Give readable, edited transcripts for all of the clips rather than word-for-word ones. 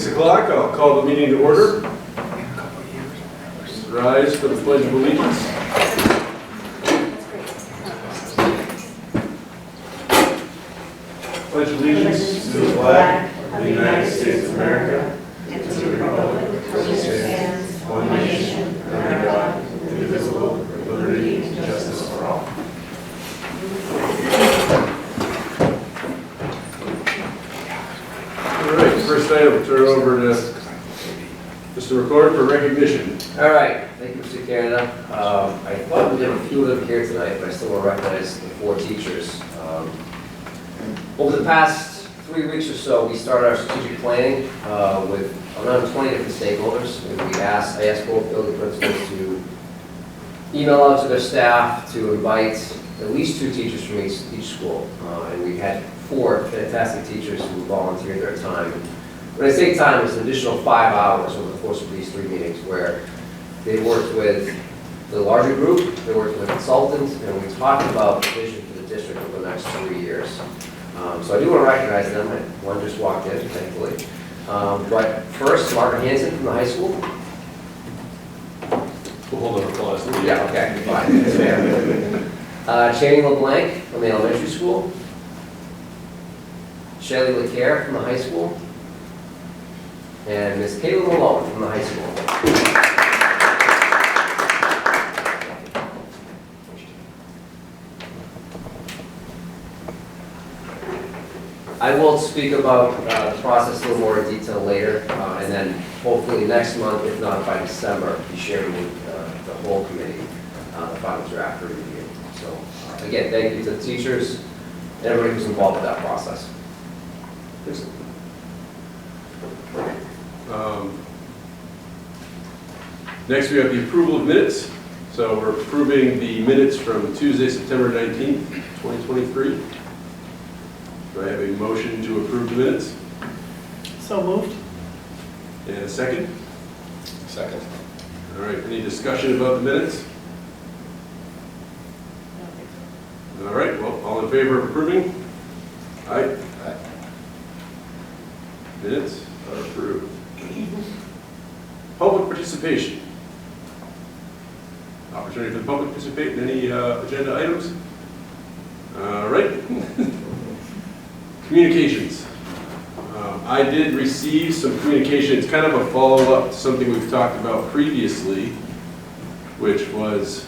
6 o'clock, I'll call the meeting to order. Rise for the Pledge of Allegiance. Pledge allegiance to the flag of the United States of America and to the republic for which it stands, one nation, under God, indivisible, with liberty and justice for all. All right, first item, turn it over to Mr. Recorder for recognition. All right, thank you, Mr. Canada. I thought we did a few of them here tonight, but I still want to recognize the 4 teachers. Over the past 3 weeks or so, we started our strategic planning with around 20 different stakeholders. And I asked Brookfield the principals to email out to their staff to invite at least 2 teachers from each school. And we had 4 fantastic teachers who volunteered their time. When I say time, it's an additional 5 hours over the course of these 3 meetings where they worked with the larger group, they worked with consultants, and we talked about the vision for the district over the next 3 years. So I do want to recognize them. One just walked in, thankfully. But first, Margaret Hansen from the high school. We'll hold an applause. Yeah, okay, fine. That's fair. Channing LeBlanc from the elementary school. Shelley LeCare from the high school. And Ms. Caitlin Malone from the high school. I will speak about the process a little more in detail later, and then hopefully next month, if not by December, be sharing with the whole committee the final draft for review. So again, thank you to the teachers and everybody who's involved with that process. Next, we have the approval of minutes. So we're approving the minutes from Tuesday, September 19th, 2023. Do I have a motion to approve the minutes? So moved. And a second? Second. All right, any discussion about the minutes? All right, well, all in favor of approving? Aye. Aye. Minutes are approved. Public participation. Opportunity for the public to participate in any agenda items? All right. Communications. I did receive some communication. It's kind of a follow-up to something we've talked about previously, which was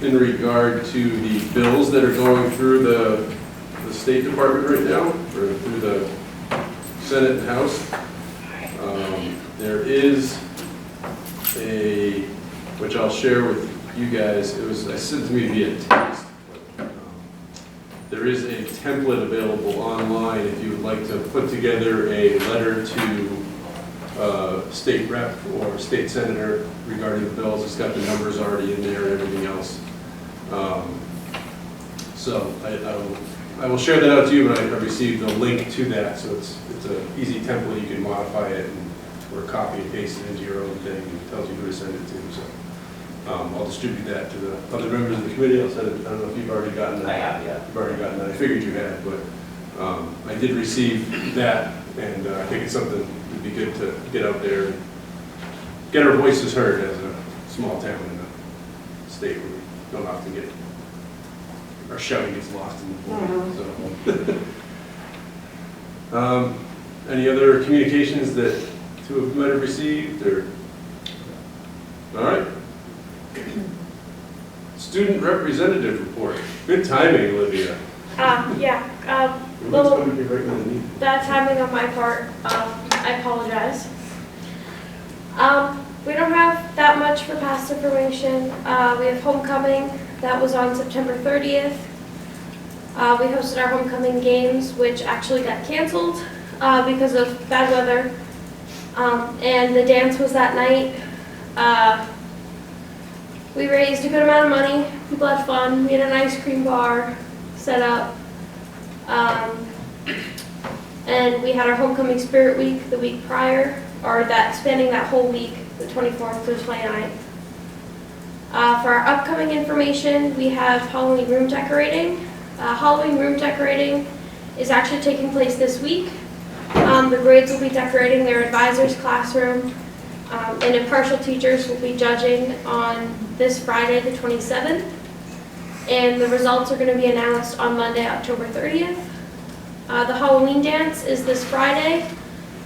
in regard to the bills that are going through the State Department right now, or through the Senate and House. There is a, which I'll share with you guys, I sent it to me via text. There is a template available online if you would like to put together a letter to state rep or state senator regarding the bills. It's got the numbers already in there and everything else. So I will share that out to you, but I received a link to that, so it's an easy template. You can modify it or copy and paste it into your own thing, and it tells you who to send it to. So I'll distribute that to the other members of the committee. I'll send it. I don't know if you've already gotten that. I have, yeah. You've already gotten that. I figured you had, but I did receive that, and I think it's something that would be good to get out there and get our voices heard as a small town in the state where we don't often get our shouting gets lost in the void. So, any other communications that 2 of you might have received, or all right? Student representative report. Good timing, Olivia. Yeah. Everyone's going to be right in the meeting. Bad timing on my part. I apologize. We don't have that much for past information. We have homecoming. That was on September 30th. We hosted our homecoming games, which actually got canceled because of bad weather. And the dance was that night. We raised a good amount of money. People had fun. We had an ice cream bar set up. And we had our homecoming spirit week the week prior, or that spanning that whole week, the 24th to the 29th. For our upcoming information, we have Halloween room decorating. Halloween room decorating is actually taking place this week. The grades will be decorating their advisor's classroom, and impartial teachers will be judging on this Friday, the 27th. And the results are going to be announced on Monday, October 30th. The Halloween dance is this Friday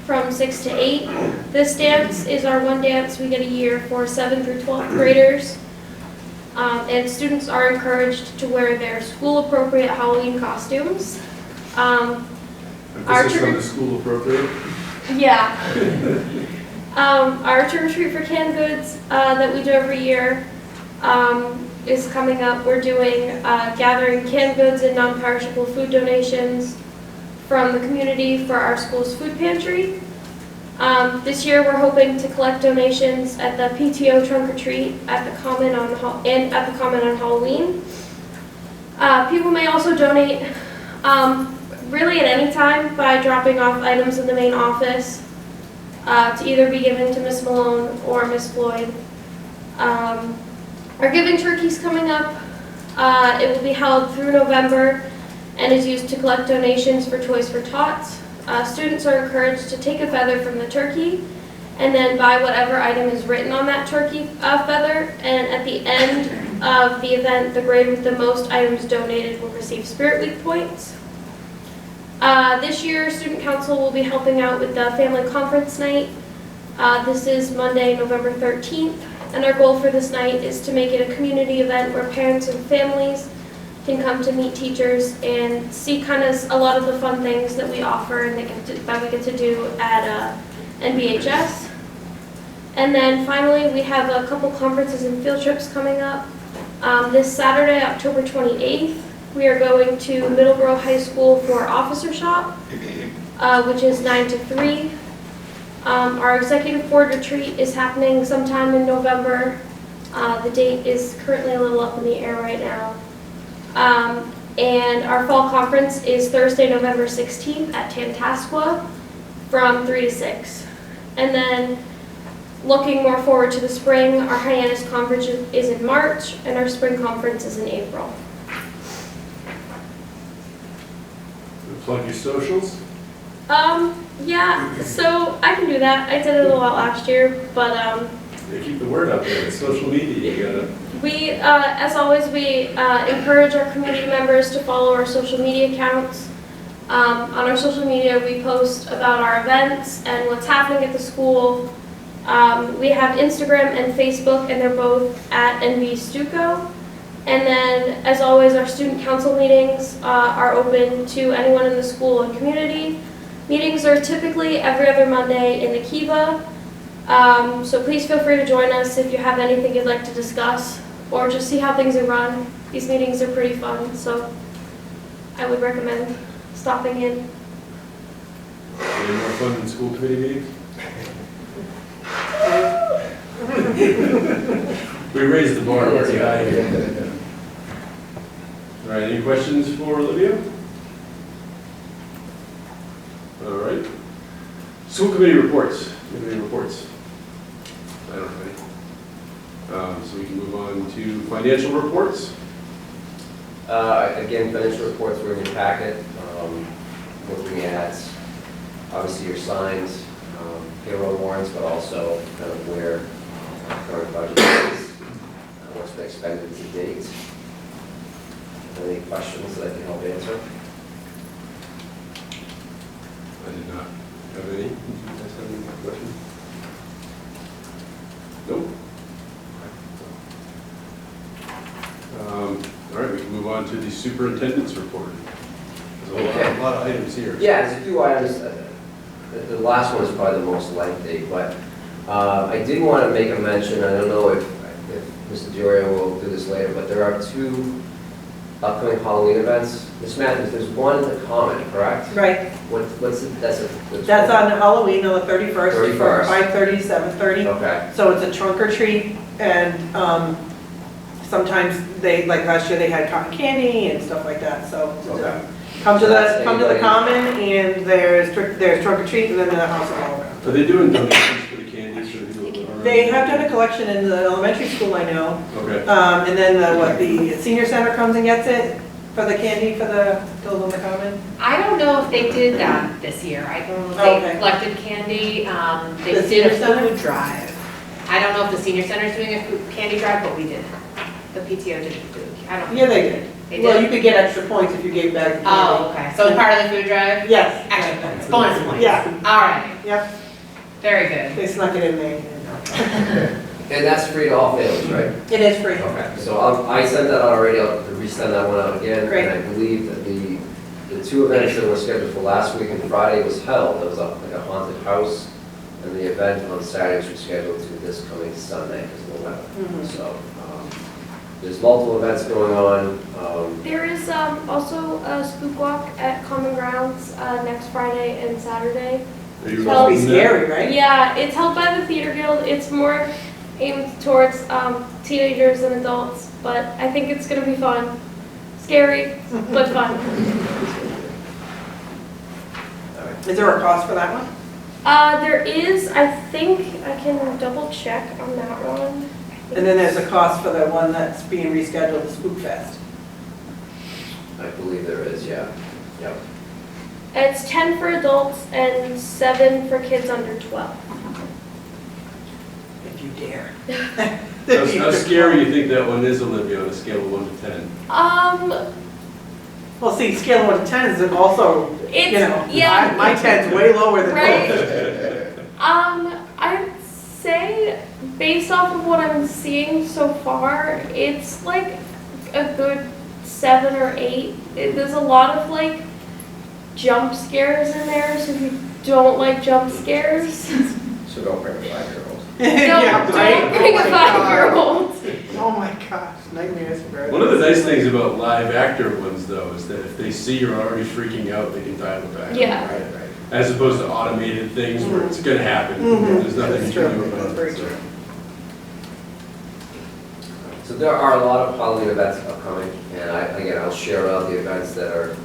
from 6 to 8. This dance is our one dance we get a year for 7th through 12th graders. And students are encouraged to wear their school-appropriate Halloween costumes. Emphasis on the school appropriate. Yeah. Our trick or treat for canned goods that we do every year is coming up. We're doing gathering canned goods and non-perishable food donations from the community for our school's food pantry. This year we're hoping to collect donations at the PTO trunk or treat at the Common on Halloween. People may also donate really at any time by dropping off items in the main office to either be given to Miss Malone or Miss Floyd. Our Giving Turkey's coming up. It will be held through November and is used to collect donations for Toys for Tots. Students are encouraged to take a feather from the turkey and then buy whatever item is written on that turkey feather, and at the end of the event, the grade with the most items donated will receive Spirit Week points. This year, Student Council will be helping out with the Family Conference Night. This is Monday, November 13th, and our goal for this night is to make it a community event where parents and families can come to meet teachers and see kind of a lot of the fun things that we offer and that we get to do at NBHS. And then finally, we have a couple conferences and field trips coming up. This Saturday, October 28th, we are going to Middleborough High School for Officer Shop, which is 9 to 3. Our executive board retreat is happening sometime in November. The date is currently a little up in the air right now. And our fall conference is Thursday, November 16th at Tantascwa from 3 to 6. And then looking more forward to the spring, our Hyannis conference is in March and our spring conference is in April. Plug your socials. Yeah, so I can do that. I did it a lot last year, but They keep the word out there. It's social media. You gotta. we, as always, we encourage our community members to follow our social media accounts. On our social media, we post about our events and what's happening at the school. We have Instagram and Facebook, and they're both at NB Stuco. And then, as always, our student council meetings are open to anyone in the school and community. Meetings are typically every other Monday in the Kiva. So please feel free to join us if you have anything you'd like to discuss or just see how things are run. These meetings are pretty fun, so I would recommend stopping in. Any more fun than school committee meetings? We raised the bar pretty high here. All right, any questions for Olivia? All right. School committee reports. Committee reports. I don't have any. So we can move on to financial reports. Again, financial reports were in your packet. Looking at, obviously, your signed payroll warrants, but also kind of where current budget is, what's been expended to date. Any questions that I can help answer? I did not have any. Did you guys have any questions? Nope. All right, we can move on to the superintendent's report. There's a lot of items here. Yeah, there's a few items. The last one is probably the most lengthy, but I did want to make a mention. I don't know if Mr. Diorio will do this later, but there are two upcoming Halloween events. Ms. Matthews, there's one at the Common, correct? Right. What's it? That's on Halloween on the 31st. 31st. From 5:30 to 7:30. Okay. So it's a trunk or treat, and sometimes they, like last year, they had cotton candy and stuff like that, so. Okay. Come to So that's the anybody- Common, and there's trunk or treat, and then the House of All Around. Are they doing donations for the candies for the people? They have done a collection in the elementary school, I know. Okay. And then the senior center comes and gets it. For the candy, for the Tills on the Common? I don't know if they did that this year. I don't know if Okay. they collected candy. They The did senior a center? food drive. I don't know if the senior center is doing a food candy drive, but we did. The PTO did food. I don't. Yeah, they did. They Well, did? you could get extra points if you gave back the candy. Oh, okay. So it's part of the food drive? Yes. Extra points, bonus points. Yeah. All right, Yep, very good. they snuck it in there. And that's free to all families, right? It is free. Okay, so I sent that out already, I'll resend that one out again. Great. And I believe that the two events that were scheduled for last week and Friday was held. There was like a haunted house, and the event on Saturday was scheduled to this coming Sunday because of the weather. Mhm. So, there's multiple events going on. There is also a spook walk at Common Grounds next Friday and Saturday. Are you Well, It'd be scary, right? Yeah, it's held by the Theater Guild. It's more aimed towards teenagers and adults, but I think it's gonna be fun. Scary, but fun. Is there a cost for that one? There is, I think, I can double check on that one. And then there's a cost for the one that's being rescheduled, the Spook Fest. I believe there is, yeah. Yep. It's 10 for adults and 7 for kids under 12. If you dare. How scary you think that one is, Olivia, on a scale of 1 to 10? Well, see, scale of 1 to 10 is also, It's, you know, yeah. my 10's way lower than Right. most. I'd say, based off of what I'm seeing so far, it's like a good 7 or 8. There's a lot of like jump scares in there, so if you don't like jump scares, So don't bring a 5-year-old. Yeah, don't right? bring a Oh my God. 5-year-old. Oh my gosh, nightmares for One of the nice things about live actor ones, though, is that if they see you're already freaking out, they can dial it back. Yeah. Right, right. As opposed to automated things where it's gonna happen. Mhm. There's nothing you That's can true. do about That's it. very so. true. So there are a lot of Halloween events upcoming, and again, I'll share out the events that are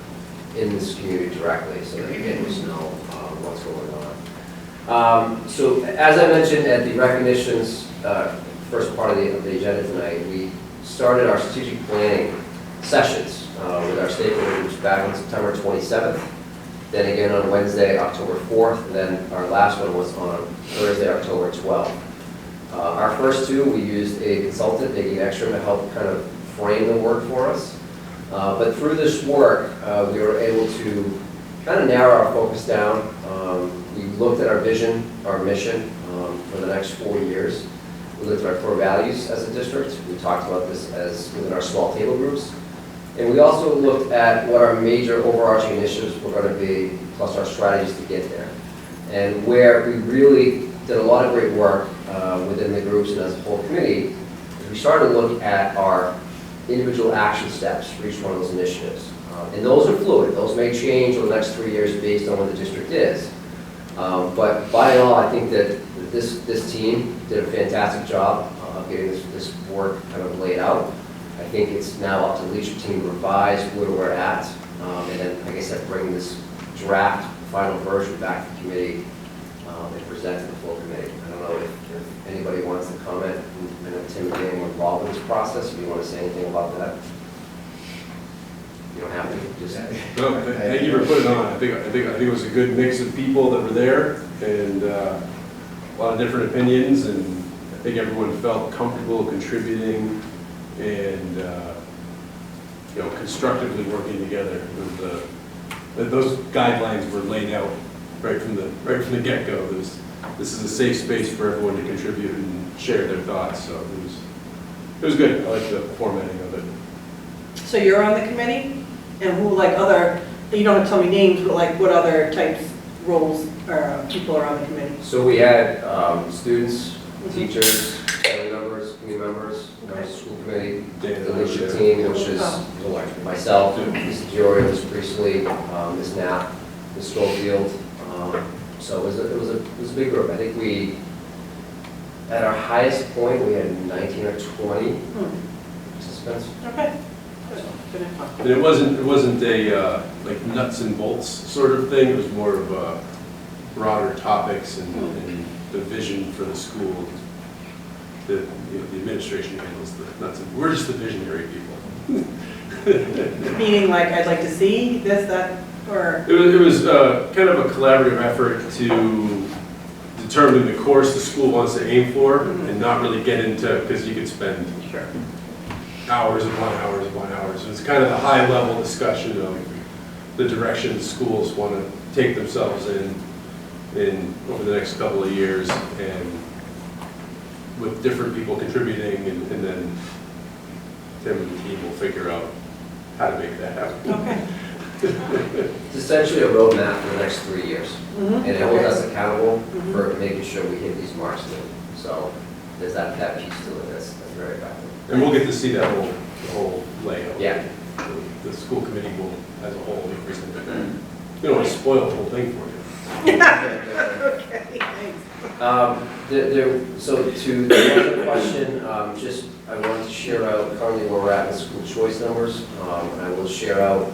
in this community directly, so that again, just know what's going on. So as I mentioned at the recognitions, first part of the agenda tonight, we started our strategic planning sessions with our stakeholder groups back on September 27th, then again on Wednesday, October 4th, and then our last one was on Thursday, October 12th. Our first two, we used a consultant, Nikki Ekstrom, to help kind of frame the work for us. But through this work, we were able to kind of narrow our focus down. We looked at our vision, our mission for the next 4 years. We looked at our core values as a district. We talked about this as within our small table groups. And we also looked at what our major overarching initiatives were going to be, plus our strategies to get there. And where we really did a lot of great work within the groups and as a whole committee, is we started to look at our individual action steps for each one of those initiatives. And those are fluid. Those may change over the next 3 years based on what the district is. But by and all, I think that this team did a fantastic job of getting this work kind of laid out. I think it's now up to the leadership team to revise where we're at, and then, like I said, bring this draft final version back to the committee and present to the full committee. I don't know if anybody wants to comment. I know Tim and Dan were involved in this process. If you want to say anything about that, you don't have to. Just No, thank you for putting it on. I think it was a good mix of people that were there and a lot of different opinions, and I think everyone felt comfortable contributing and constructively working together. Those guidelines were laid out right from the get-go. This is a safe space for everyone to contribute and share their thoughts. So it was good. I like the formatting of it. So you're on the committee? And who, like other, you don't have to tell me names, but like what other types, roles, or people are on the committee? So we had students, teachers, family members, community members, school committee, the leadership team, which is myself, Ms. Diorio, Ms. Priestley, Ms. Knapp, Ms. Schofield. So it was a big group. I think we, at our highest point, we had 19 or 20 participants. Okay. Good info. And it wasn't a like nuts and bolts sort of thing. It was more of a broader topics and the vision for the school. The administration handles the nuts and we're just the visionary people. Meaning like, I'd like to see this, that, or, It was kind of a collaborative effort to determine the course the school wants to aim for and not really get into, because you could spend sure. hours upon hours upon hours. It's kind of the high level discussion of the direction schools want to take themselves in over the next couple of years, and with different people contributing, and then Tim and the team will figure out how to make that happen. Okay. It's essentially a roadmap for the next 3 years. Mhm. And it holds Okay. us accountable Mhm. for making sure we hit these marks too. So there's that piece to it that's very effective. And we'll get to see that the whole layout. Yeah. The school committee will, as a whole, be presented. We don't want to spoil the whole thing for you. Okay, thanks. So to the other question, just I wanted to share out currently where we're at with school choice numbers. I will share out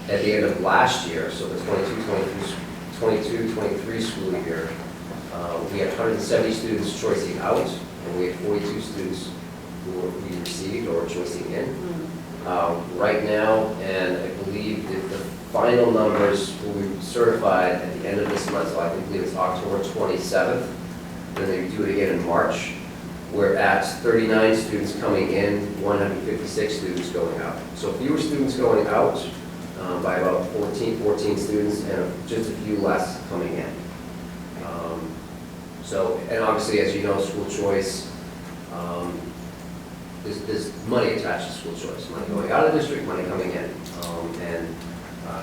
at the end of last year, so the 22-23 school year, we had 170 students choicing out, and we had 42 students who we received or were choicing in. Right now, and I believe that the final numbers will be certified at the end of this month, so I believe it's October 27th. Then they do it again in March. We're at 39 students coming in, 156 students going out. So fewer students going out by about 14 students, and just a few less coming in. So, and obviously, as you know, school choice, there's money attached to school choice, money going out of the district, money coming in.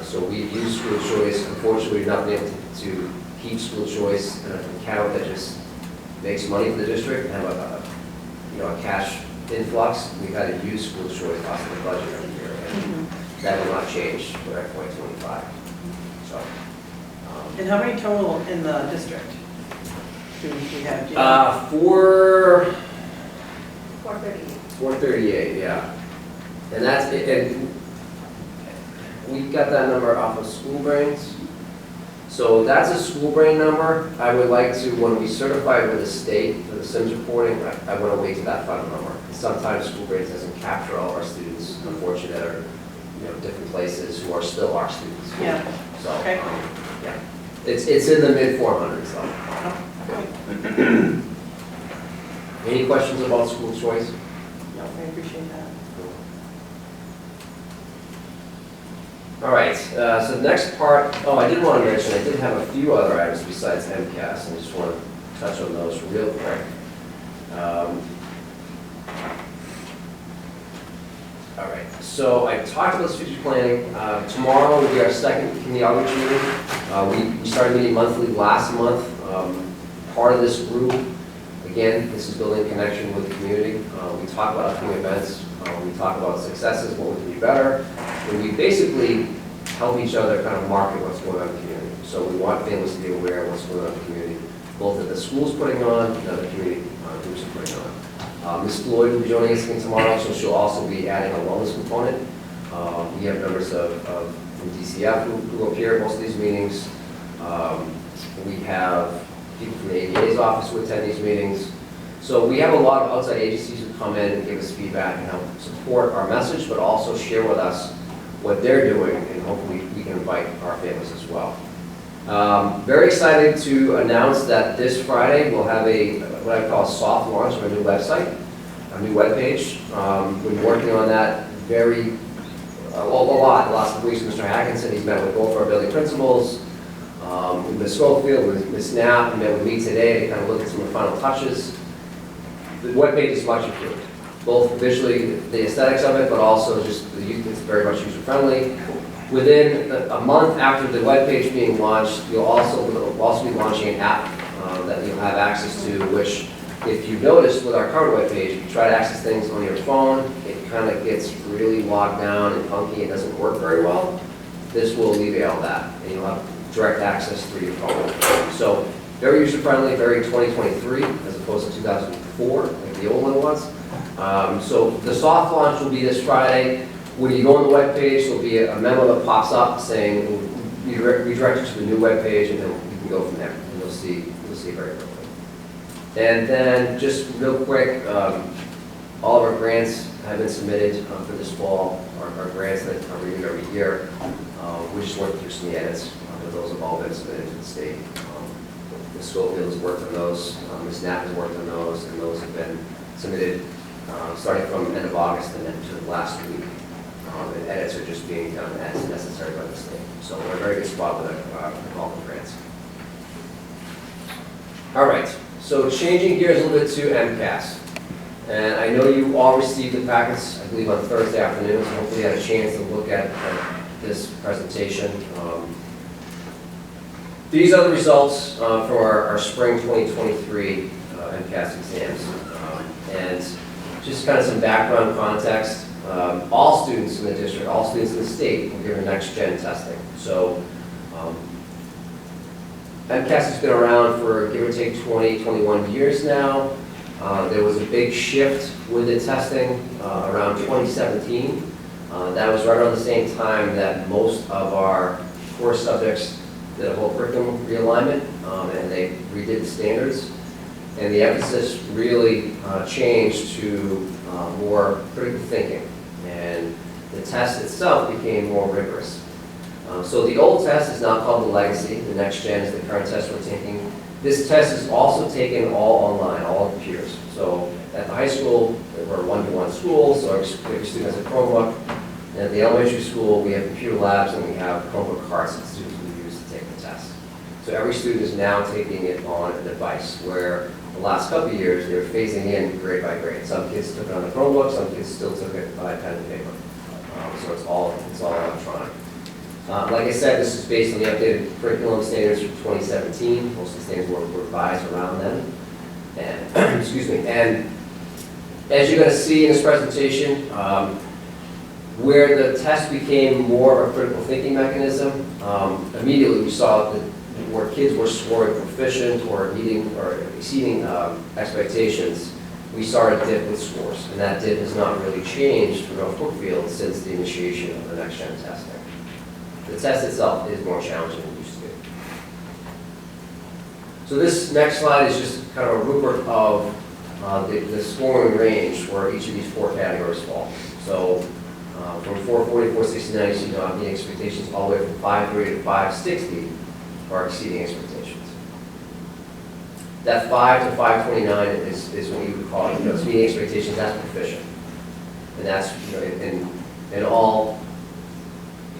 So we've used school choice. Unfortunately, we've not been able to keep school choice in an account that just makes money for the district and have a cash influx. We've had to use school choice off of the budget every year, and that will not change for FY25. So. And how many total in the district do we have? Do you know? 438. Yeah. And that's, and we got that number off of School Brains. So that's a School Brain number. I would like to, when we certify with the state for the SIMS reporting, I want to wait to that final number. Sometimes School Brains doesn't capture all of our students, unfortunately, that are, different places who are still our students. Yeah. So, Okay. yeah. It's in the mid 400s though. Any questions about school choice? No, I appreciate that. All right, so the next part, I did want to mention, I did have a few other items besides MCAS, and I just want to touch on those real quick. All right, so I talked about strategic planning. Tomorrow will be our second community outreach meeting. We started meeting monthly last month. Part of this group, again, this is building connection with the community. We talk about upcoming events. We talk about successes, what we can do better. And we basically help each other kind of market what's going on in the community. So we want families to be aware of what's going on in the community, both that the school's putting on and other community groups are putting on. Ms. Floyd will be joining us again tomorrow, so she'll also be adding a wellness component. We have members from DCF who appear at most of these meetings. We have people from the ADA's office who attend these meetings. So we have a lot of outside agencies who come in and give us feedback and help support our message, but also share with us what they're doing, and hopefully we can invite our families as well. Very excited to announce that this Friday we'll have what I call a soft launch of a new website, a new webpage. We've been working on that a lot the last couple weeks. Mr. Hackinson, he's met with both our building principals, with Ms. Schofield, with Ms. Knapp, and met with me today to kind of look at some of the final touches. The webpage is much improved, both visually, the aesthetics of it, but also just it's very much user-friendly. Within a month after the webpage being launched, we'll also be launching an app that you'll have access to, which, if you notice with our current webpage, if you try to access things on your phone, it kind of gets really locked down and funky and doesn't work very well. This will alleviate all that, and you'll have direct access through your phone. So very user-friendly, very 2023, as opposed to 2004, like the old one was. So the soft launch will be this Friday. When you go on the webpage, there'll be a memo that pops up saying, redirect you to the new webpage, and then you can go from there. And you'll see it very quickly. And then just real quick, all of our grants have been submitted for this fall, our grants that are renewed every year. We're just working through some edits, but those have all been submitted to the state. Ms. Schofield has worked on those, Ms. Knapp has worked on those, and those have been submitted starting from end of August and then to last week. And edits are just being done as necessary by the state. So we're in a very good spot with our call for grants. All right, so changing gears a little bit to MCAS. And I know you all received the packets, I believe, on Thursday afternoon, so hopefully you had a chance to look at this presentation. These are the results for our spring 2023 MCAS exams. And just kind of some background context. All students in the district, all students in the state were given next-gen testing. So MCAS has been around for give or take 20, 21 years now. There was a big shift with the testing around 2017. That was right around the same time that most of our core subjects did a whole curriculum realignment, and they redid the standards. And the emphasis really changed to more critical thinking. And the test itself became more rigorous. So the old test is now called the legacy. The next gen is the current test we're taking. This test is also taken all online, all on computers. So at the high school, we're a one-to-one school, so every student has a Chromebook. And at the elementary school, we have computer labs and we have Chromebook carts that students will use to take the test. So every student is now taking it on a device, where the last couple of years, they were phasing in grade by grade. Some kids took it on a Chromebook, some kids still took it by pen and paper. So it's all electronic. Like I said, this is based on the updated curriculum standards from 2017. Most of the things were revised around then. And, excuse me, and as you're going to see in this presentation, where the test became more of a critical thinking mechanism, immediately we saw that where kids were scoring proficient or meeting or exceeding expectations, we saw a dip with scores. And that dip has not really changed for North Brookfield since the initiation of the next-gen testing. The test itself is more challenging than it used to be. So this next slide is just kind of a rubric of the scoring range where each of these four categories fall. So from 440 to 469, you see not meeting expectations, all the way from 530 to 560 are exceeding expectations. That 5 to 529 is what you would call it, it's meeting expectations, that's proficient. And that's, in all,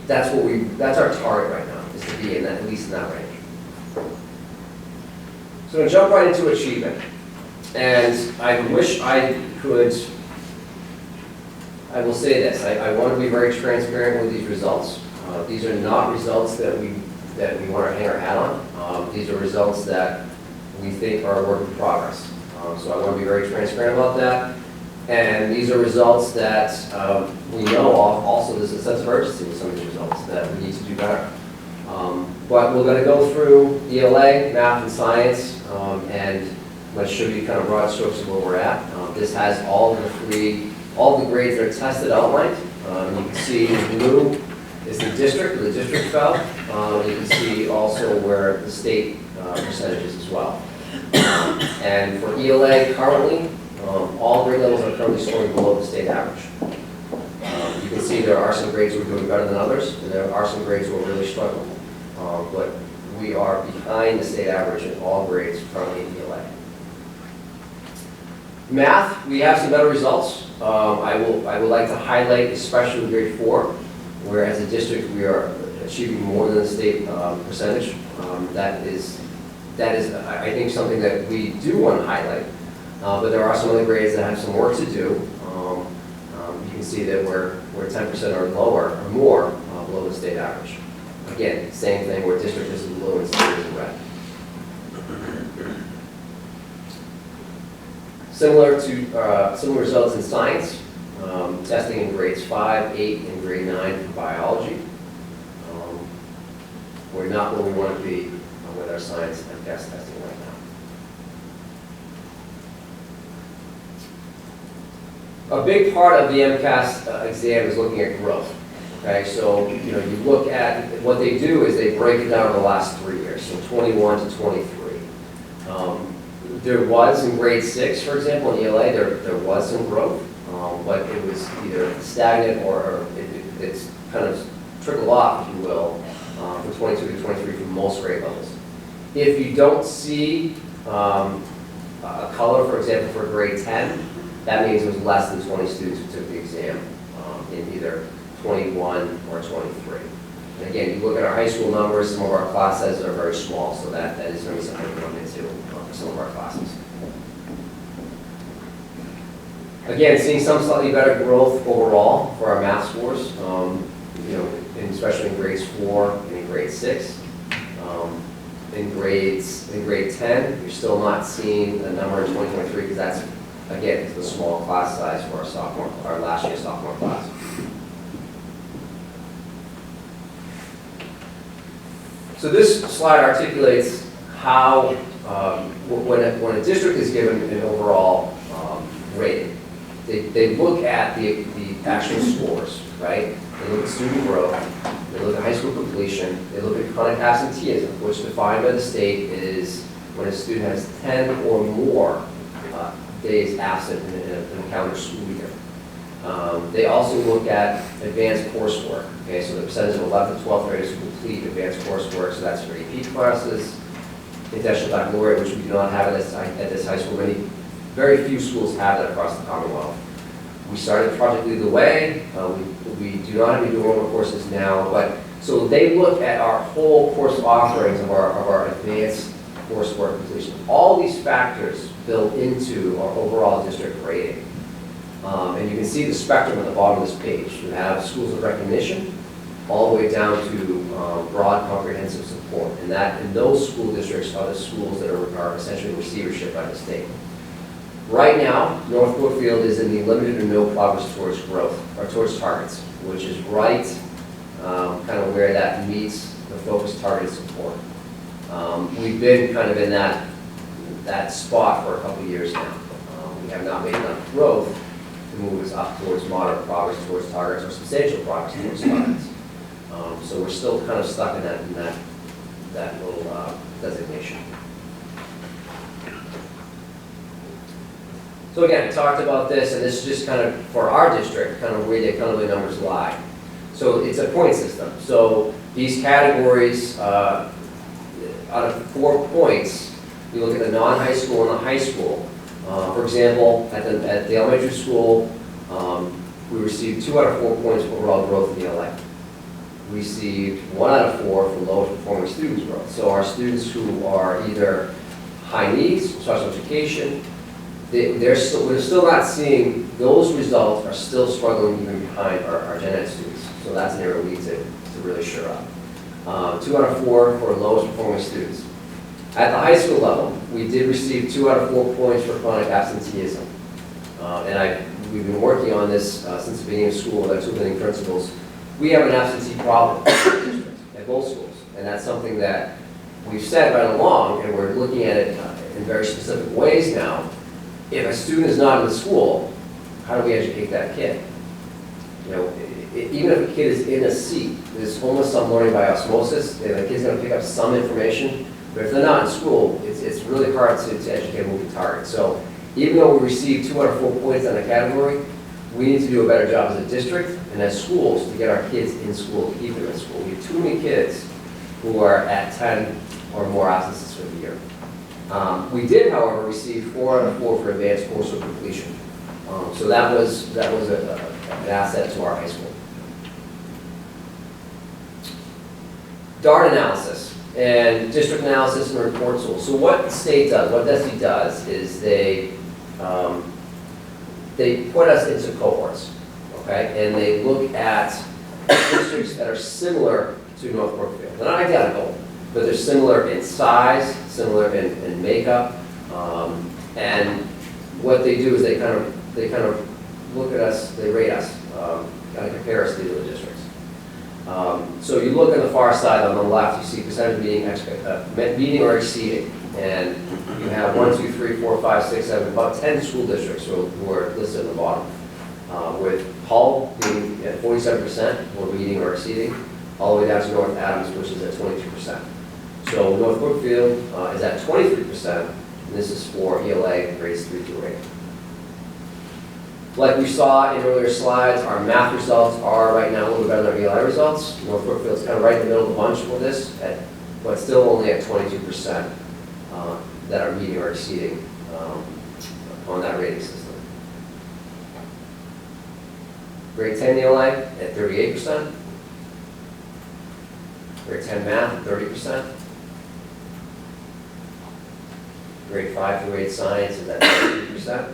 that's our target right now, is to be in that, at least in that range. So I'm going to jump right into achievement. And I wish I could, I will say this, I want to be very transparent with these results. These are not results that we want to hang our hat on. These are results that we think are a work in progress. So I want to be very transparent about that. And these are results that we know also there's a sense of urgency with some of these results that we need to do better. But we're going to go through ELA, math, and science, and I'm going to show you kind of broad strokes of where we're at. This has all the grades that are tested outlined. You can see in blue is the district, where the district fell. You can see also where the state percentages as well. And for ELA currently, all grade levels are currently scoring below the state average. You can see there are some grades who are doing better than others, and there are some grades who are really struggling. But we are behind the state average in all grades currently in ELA. Math, we have some better results. I would like to highlight especially grade 4, where as a district we are achieving more than the state percentage. That is, I think, something that we do want to highlight. But there are some other grades that have some work to do. You can see that we're 10% or lower or more below the state average. Again, same thing where district is in blue and state is in red. Similar results in science, testing in grades 5, 8, and grade 9 for biology. We're not where we want to be with our science and MCAS testing right now. A big part of the MCAS exam is looking at growth. Okay, so you look at what they do is they break it down over the last 3 years, so 21 to 23. There was in grade 6, for example, in ELA, there was some growth. but it was either stagnant or it's kind of trickled off, if you will, from 22 to 23 for most grade levels. If you don't see a color, for example, for grade 10, that means it was less than 20 students who took the exam in either 21 or 23. And again, you look at our high school numbers, some of our class sizes are very small, so that is going to be something to run into for some of our classes. Again, seeing some slightly better growth overall for our math scores, and especially in grades 4 and in grade 6. In grade 10, you're still not seeing a number in 2023 because that's, again, it's the small class size for our last year's sophomore class. So this slide articulates how, when a district is given an overall rating, they look at the actual scores, right? They look at student growth, they look at high school completion, they look at chronic absenteeism, which defined by the state is when a student has 10 or more days absent in a calendar school year. They also look at advanced coursework, okay? So the percentage of 11th to 12th graders who complete advanced coursework, so that's for AP classes, International Baccalaureate, which we do not have at this high school. Very few schools have that across the Commonwealth. We started Project Lead the Way. We do not have any dual enrollment courses now, but so they look at our whole course offerings of our advanced coursework completion. All these factors built into our overall district rating. And you can see the spectrum at the bottom of this page. You have schools of recognition, all the way down to broad comprehensive support. And those school districts are the schools that are essentially in receivership by the state. Right now, North Brookfield is in the limited or no progress towards growth, or towards targets, which is right kind of where that meets the focused target support. We've been kind of in that spot for a couple of years now. We have not made enough growth to move us up towards moderate progress towards targets or substantial progress towards targets. So we're still kind of stuck in that little designation. So again, I talked about this, and this is just kind of for our district, kind of where the numbers lie. So it's a point system. So these categories, out of 4 points, you look at the non-high school and the high school. For example, at the elementary school, we received 2 out of 4 points for overall growth in ELA. We received 1 out of 4 for lowest performing students growth. So our students who are either high needs, special education, we're still not seeing, those results are still struggling even behind our gen ed students. So that's an area we need to really shore up. 2 out of 4 for lowest performing students. At the high school level, we did receive 2 out of 4 points for chronic absenteeism. We've been working on this since the beginning of school with our 2 leading principals. We have an absentee problem at both schools, and that's something that we've said right along, and we're looking at it in very specific ways now. If a student is not in the school, how do we educate that kid? Even if a kid is in a seat, there's almost some learning by osmosis. The kid's going to pick up some information, but if they're not in school, it's really hard to educate a moving target. So even though we receive 2 out of 4 points on a category, we need to do a better job as a district and as schools to get our kids in school, keep them in school. We have too many kids who are at 10 or more absences for the year. We did, however, receive 4 out of 4 for advanced coursework completion. So that was an asset to our high school. DART analysis and district analysis and report tools. So what the state does, what DESE does, is they put us into cohorts, okay? And they look at districts that are similar to North Brookfield. They're not identical, but they're similar in size, similar in makeup. And what they do is they kind of look at us, they rate us, kind of compare us to the other districts. So you look on the far side on the left, you see percentage meeting or exceeding. And you have 1, 2, 3, 4, 5, 6, 7, about 10 school districts who are listed at the bottom. With Hull being at 47%, who are meeting or exceeding, all the way down to North Adams, which is at 22%. So North Brookfield is at 23%, and this is for ELA grades 3 through 8. Like we saw in earlier slides, our math results are right now a little bit better than our ELI results. North Brookfield's kind of right in the middle of the bunch with this, but still only at 22% that are meeting or exceeding on that rating system. Grade 10 ELI at 38%. Grade 10 math at 30%. Grade 5 through 8 science is at 32%.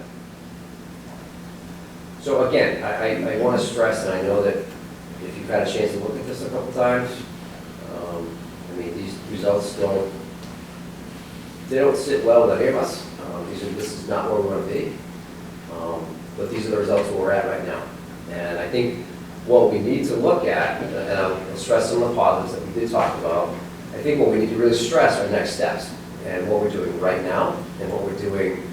So again, I want to stress, and I know that if you've had a chance to look at this a couple times, I mean, these results don't sit well with any of us. This is not where we want to be. But these are the results where we're at right now. And I think what we need to look at, and I'll stress some of the positives that we did talk about, I think what we need to really stress are next steps and what we're doing right now and what we're doing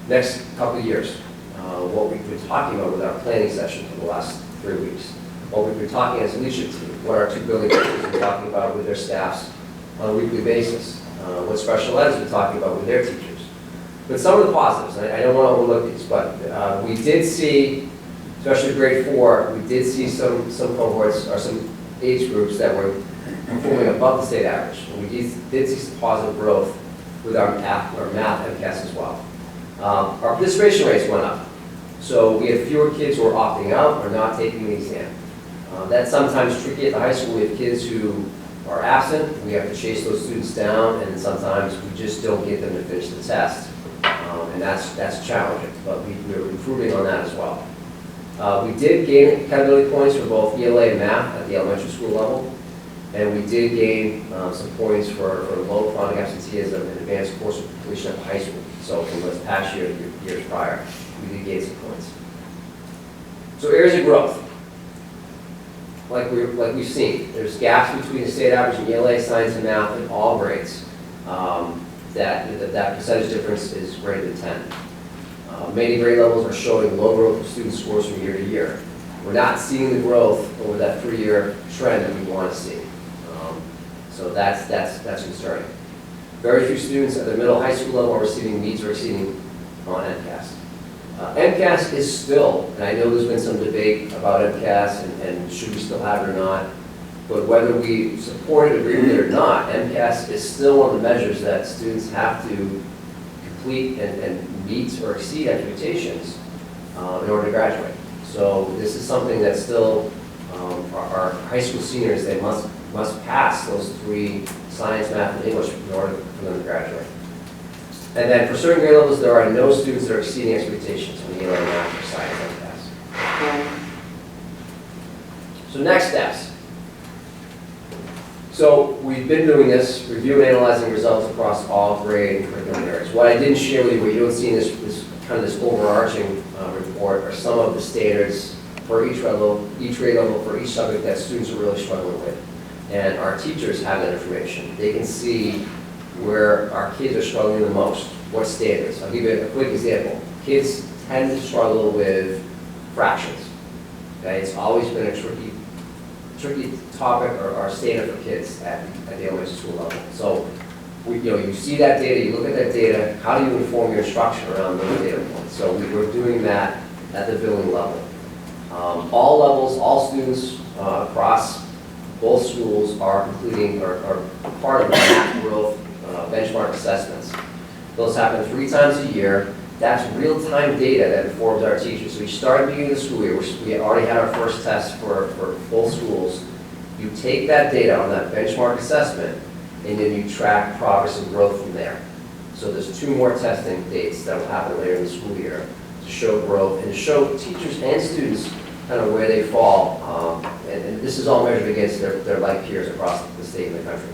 next couple of years. What we've been talking about with our planning session for the last 3 weeks. What we've been talking as a leadership team, what our 2 building teachers have been talking about with their staffs on a weekly basis, what special ed has been talking about with their teachers. But some of the positives, I don't want to overlook these, but we did see, especially grade 4, we did see some cohorts or some age groups that were performing above the state average. And we did see some positive growth with our math MCAS as well. Our participation rates went up. So we had fewer kids who are opting out or not taking the exam. That's sometimes tricky at the high school. We have kids who are absent. We have to chase those students down, and sometimes we just don't get them to finish the test. And that's challenging, but we're improving on that as well. We did gain accountability points for both ELA and math at the elementary school level, and we did gain some points for low chronic absenteeism and advanced course completion at the high school. So from this past year, years prior, we did gain some points. So areas of growth, like we've seen, there's gaps between the state average and ELA, science, and math in all grades. That percentage difference is greater than 10. Many grade levels are showing low growth of student scores from year to year. We're not seeing the growth over that 3-year trend that we want to see. So that's concerning. Very few students at the middle high school level are receiving meets or exceeding on MCAS. MCAS is still, and I know there's been some debate about MCAS and should we still have it or not, but whether we support it, agree with it or not, MCAS is still one of the measures that students have to complete and meet or exceed expectations in order to graduate. So this is something that still, our high school seniors, they must pass those 3 science, math, and English in order for them to graduate. And then for certain grade levels, there are no students that are exceeding expectations on the ELA, math, or science MCAS. So next steps. So we've been doing this, review and analyzing results across all grade and curriculum areas. What I didn't share with you, what you don't see in this overarching report, are some of the standards for each grade level for each subject that students are really struggling with. And our teachers have that information. They can see where our kids are struggling the most, what standards. I'll give you a quick example. Kids tend to struggle with fractions. Okay? It's always been a tricky topic or standard for kids at the elementary school level. So you see that data, you look at that data, how do you inform your instruction around those data points? So we're doing that at the building level. All levels, all students across both schools are completing or part of the math growth benchmark assessments. Those happen 3 times a year. That's real-time data that informs our teachers. So we started beginning of the school year. We already had our first test for both schools. You take that data on that benchmark assessment, and then you track progress and growth from there. So there's 2 more testing dates that will happen later in the school year to show growth and to show teachers and students kind of where they fall. And this is all measured against their like peers across the state and the country.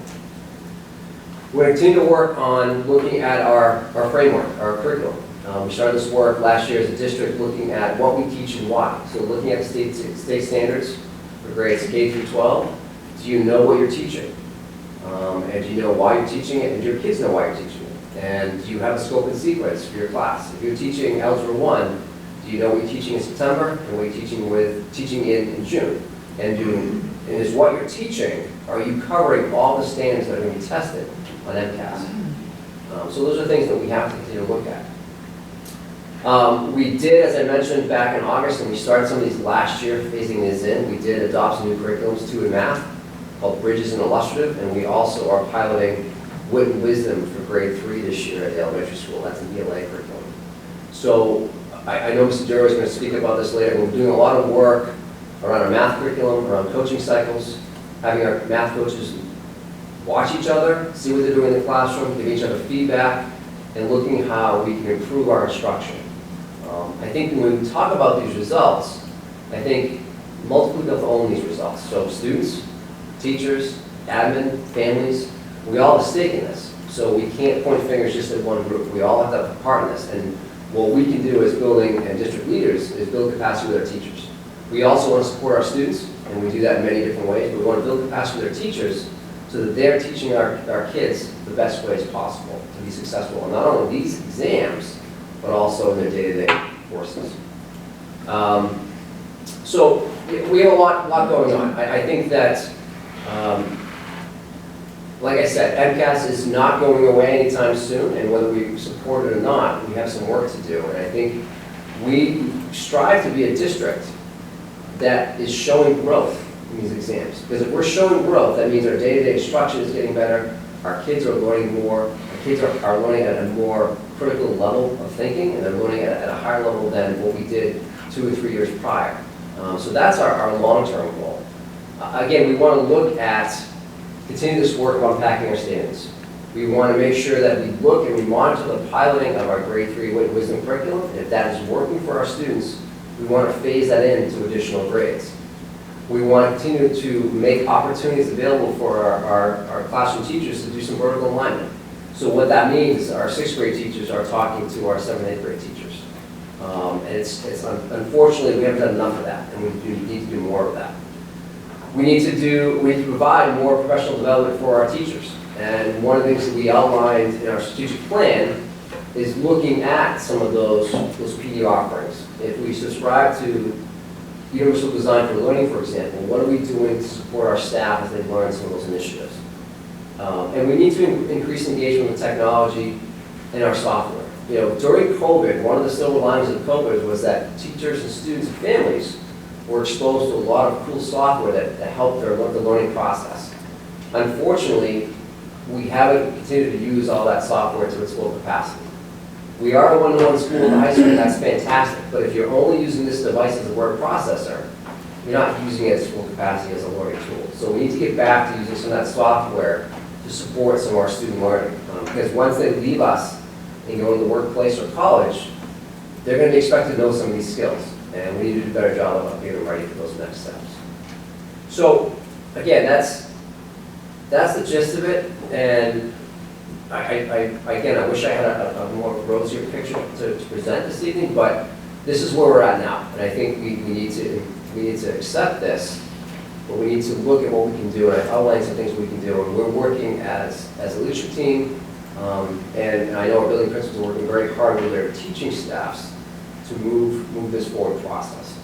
We're going to continue to work on looking at our framework, our curriculum. We started this work last year as a district looking at what we teach and why. So looking at state standards for grades K through 12, do you know what you're teaching? And do you know why you're teaching it? And do your kids know why you're teaching it? And do you have a scope and sequence for your class? If you're teaching Algebra 1, do you know what you're teaching in September and what you're teaching in June? And is what you're teaching, are you covering all the standards that are going to be tested on MCAS? So those are things that we have to continue to look at. We did, as I mentioned back in August, and we started some of these last year, phasing these in, we did adopt some new curriculums, 2 in math, called Bridges and Illustrative, and we also are piloting Wit and Wisdom for grade 3 this year at the elementary school. That's an ELA curriculum. So I know Mr. Duro is going to speak about this later. We're doing a lot of work around our math curriculum, around coaching cycles, having our math coaches watch each other, see what they're doing in the classroom, give each other feedback, and looking how we can improve our instruction. I think when we talk about these results, I think multiple people own these results. So students, teachers, admin, families, we all have a stake in this. So we can't point fingers just at one group. We all have to have a part in this. And what we can do as building and district leaders is build capacity with our teachers. We also want to support our students, and we do that in many different ways. But we want to build capacity with our teachers so that they're teaching our kids the best ways possible to be successful in not only these exams, but also in their day-to-day courses. So we have a lot going on. I think that, like I said, MCAS is not going away anytime soon, and whether we support it or not, we have some work to do. And I think we strive to be a district that is showing growth in these exams. Because if we're showing growth, that means our day-to-day instruction is getting better, our kids are learning more, our kids are learning at a more critical level of thinking, and they're learning at a higher level than what we did 2 or 3 years prior. So that's our long-term goal. Again, we want to look at, continue this work of unpacking our standards. We want to make sure that we look and we monitor the piloting of our grade 3 Wit and Wisdom curriculum. And if that is working for our students, we want to phase that into additional grades. We want to continue to make opportunities available for our classroom teachers to do some vertical alignment. So what that means is our 6th grade teachers are talking to our 7th and 8th grade teachers. And unfortunately, we haven't done enough of that, and we need to do more of that. We need to provide more professional development for our teachers. And one of the things that we outlined in our strategic plan is looking at some of those PD offerings. If we subscribe to Universal Design for Learning, for example, what are we doing to support our staff as they learn some of those initiatives? And we need to increase engagement with technology and our software. You know, during COVID, one of the silver linings of COVID was that teachers and students and families were exposed to a lot of cool software that helped the learning process. Unfortunately, we haven't continued to use all that software to its full capacity. We are a one-to-one school in high school, that's fantastic, but if you're only using this device as a word processor, you're not using it at its full capacity as a learning tool. So we need to get back to using some of that software to support some of our student learning. Because once they leave us and go to the workplace or college, they're going to be expected to know some of these skills. And we need to do a better job of getting them ready for those next steps. So, again, that's the gist of it. And I wish I had a more rosier picture to present this evening, but this is where we're at now. And I think we need to accept this, but we need to look at what we can do. And I've outlined some things we can do. And we're working as a leadership team, and I know our building principals are working very hard with their teaching staffs to move this forward process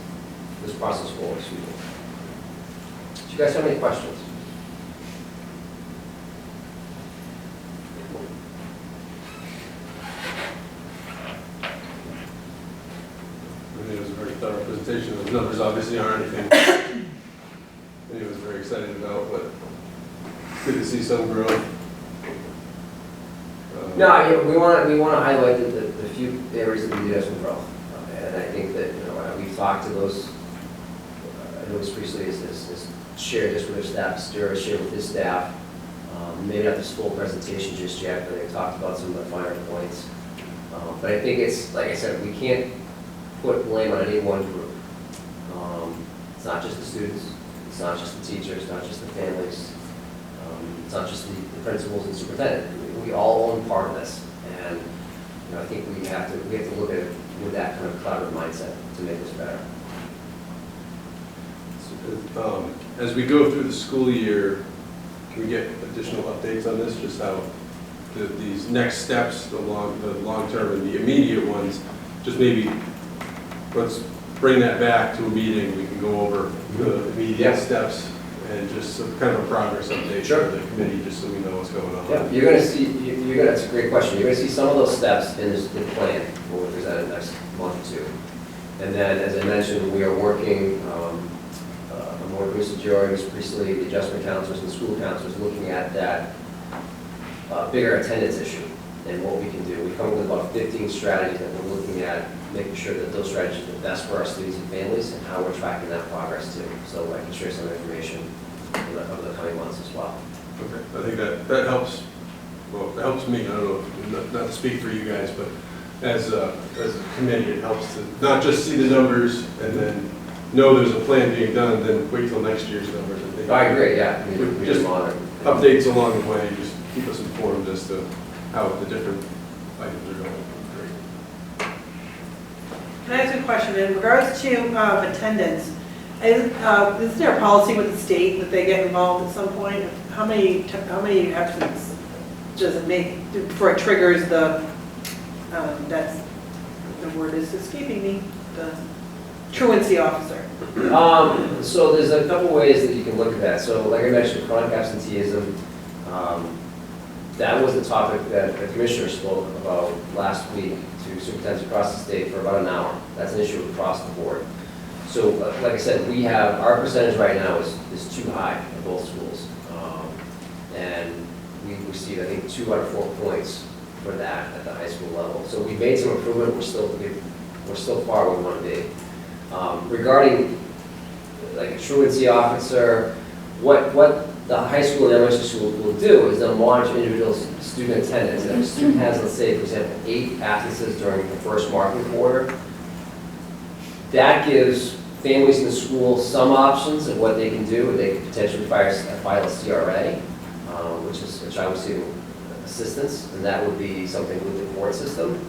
forward, excuse me. Do you guys have any questions? I think it was a very thorough presentation. Those numbers obviously aren't anything I was very excited about, but it's good to see some growth. No, we want to highlight the few areas that we do have some growth. And I think that, we've talked to those, I know Ms. Priestley has shared this with her staff, Stuart has shared with his staff. Maybe not this full presentation just yet, but they talked about some of the finer points. But I think it's, like I said, we can't put blame on any one group. It's not just the students, it's not just the teachers, it's not just the families, it's not just the principals and superintendent. We all own part of this, and I think we have to look at it with that kind of collaborative mindset to make this better. As we go through the school year, can we get additional updates on this? Just how these next steps, the long term and the immediate ones, just maybe let's bring that back to a meeting. We can go over the immediate steps and just some kind of a progress update Sure. for the committee, just so we know what's going on. Yeah, you're gonna see, that's a great question. You're gonna see some of those steps in this, in the plan, when we present it next month or two. And then, as I mentioned, we are working, I'm working with Jerry, recently, the adjustment counselors and school counselors, looking at that bigger attendance issue and what we can do. We've come up with about 15 strategies that we're looking at, making sure that those strategies are best for our students and families, and how we're tracking that progress too. So I can share some information over the coming months as well. Okay, I think that helps, well, it helps me, I don't know, not to speak for you guys, but as a committee, it helps to not just see the numbers and then know there's a plan being done, and then wait till next year's numbers. I agree, yeah. We Just just monitor. Updates along the way, just keep us informed as to how the different items are going. Great. Can I ask you a question? In regards to attendance, is there a policy with the state that they get involved at some point? How many absences does it make before it triggers the, that's, the word is escaping me, the truancy officer? So there's a couple ways that you can look at that. So like I mentioned, chronic absenteeism, that was the topic that the commissioner spoke about last week to superintendents across the state for about an hour. That's an issue across the board. So like I said, we have, our percentage right now is too high at both schools. And we received, I think, 2 out of 4 points for that at the high school level. So we made some improvement, we're still far where we want to be. Regarding like a truancy officer, what the high school and elementary school will do is they'll monitor individual student attendance. And if a student has, let's say, for example, 8 absences during the first marking quarter, that gives families in the school some options of what they can do. They could potentially file a CRA, which I would see assistance, and that would be something with the court system.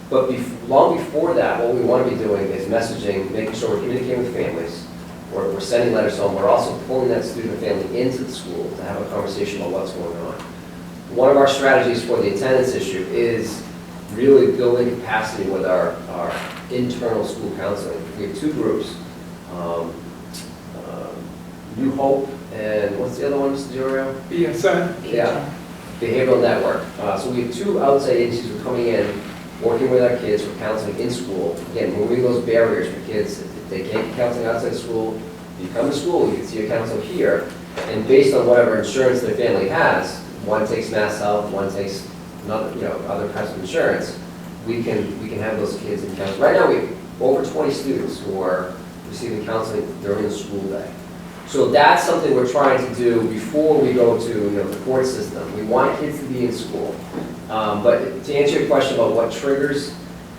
But long before that, what we want to be doing is messaging, making sure we're communicating with families, we're sending letters home, we're also pulling that student or family into the school to have a conversation about what's going on. One of our strategies for the attendance issue is really building capacity with our internal school counseling. We have 2 groups, New Hope, and what's the other one, Mr. Diorio? BSN. Yeah, Behavioral Network. So we have 2 outside agencies who are coming in, working with our kids for counseling in school. Again, moving those barriers for kids. If they can't get counseling outside school, you come to school, you can see a counselor here. And based on whatever insurance their family has, one takes Mass Health, one takes another, other types of insurance, we can have those kids in counseling. Right now, we have over 20 students who are receiving counseling during the school day. So that's something we're trying to do before we go to the court system. We want kids to be in school. But to answer your question about what triggers,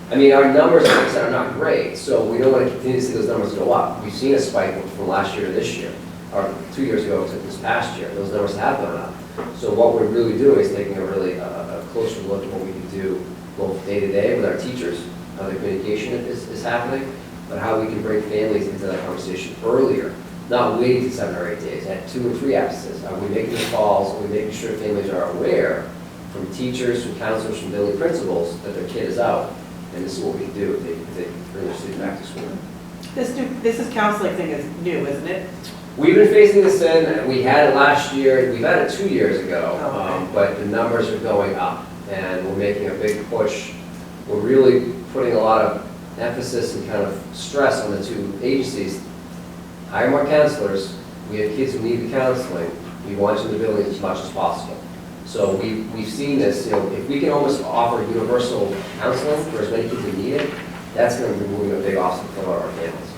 I mean, our numbers, like I said, are not great, so we don't want to continue to see those numbers go up. We've seen a spike from last year to this year, or 2 years ago to this past year. Those numbers have gone up. So what we're really doing is taking a really a closer look at what we can do both day to day with our teachers, how the communication is happening, but how we can bring families into that conversation earlier, not waiting for 7 or 8 days, at 2 or 3 absences. Are we making the calls? Are we making sure families are aware from teachers, from counselors, from building principals that their kid is out? And this is what we can do if they bring their student back to school. This is counseling thing is new, isn't it? We've been phasing this in. We had it last year. We've had it 2 years ago, Okay. but the numbers are going up, and we're making a big push. We're really putting a lot of emphasis and kind of stress on the 2 agencies. Hire more counselors. We have kids who need the counseling. We want you in the building as much as possible. So we've seen this, if we can almost offer universal counseling for as many kids who need it, that's going to be removing a big obstacle for our families.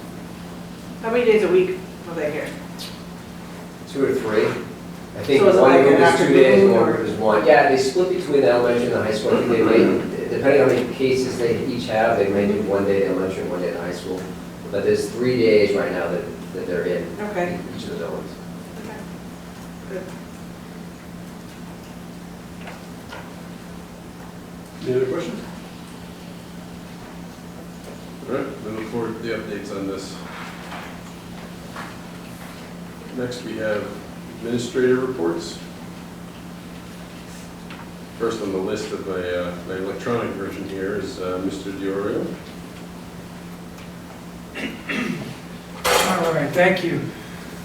How many days a week are they here? 2 or 3. I think So is it one like group an is 2 days, afternoon, one or- group is 1. Yeah, they split between the elementary and the high school. I think they may, depending on how many cases they each have, they may do 1 day at elementary and 1 day at high school. But there's 3 days right now that they're in Okay. each of the buildings. Okay. Good. Any other questions? All right, we look forward to the updates on this. Next, we have administrator reports. First on the list of my electronic version here is Mr. Diorio. All right, thank you.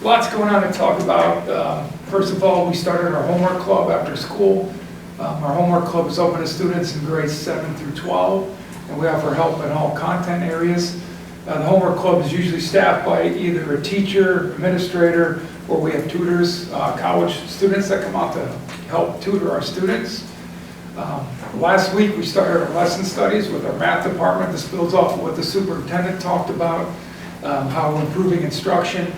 Lots going on to talk about. First of all, we started our homework club after school. Our homework club is open to students in grades 7 through 12, and we offer help in all content areas. The homework club is usually staffed by either a teacher, administrator, or we have tutors, college students that come out to help tutor our students. Last week, we started our lesson studies with our math department. This builds off of what the superintendent talked about, how we're improving instruction.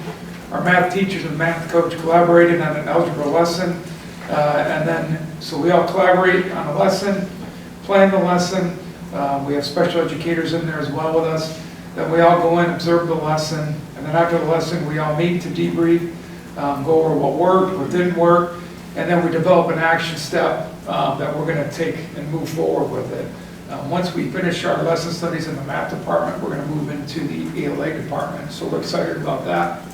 Our math teachers and math coach collaborated on an algebra lesson. So we all collaborate on a lesson, plan the lesson. We have special educators in there as well with us. Then we all go in, observe the lesson, and then after the lesson, we all meet to debrief, go over what worked, what didn't work, and then we develop an action step that we're going to take and move forward with it. Once we finish our lesson studies in the math department, we're going to move into the ELA department, so we're excited about that.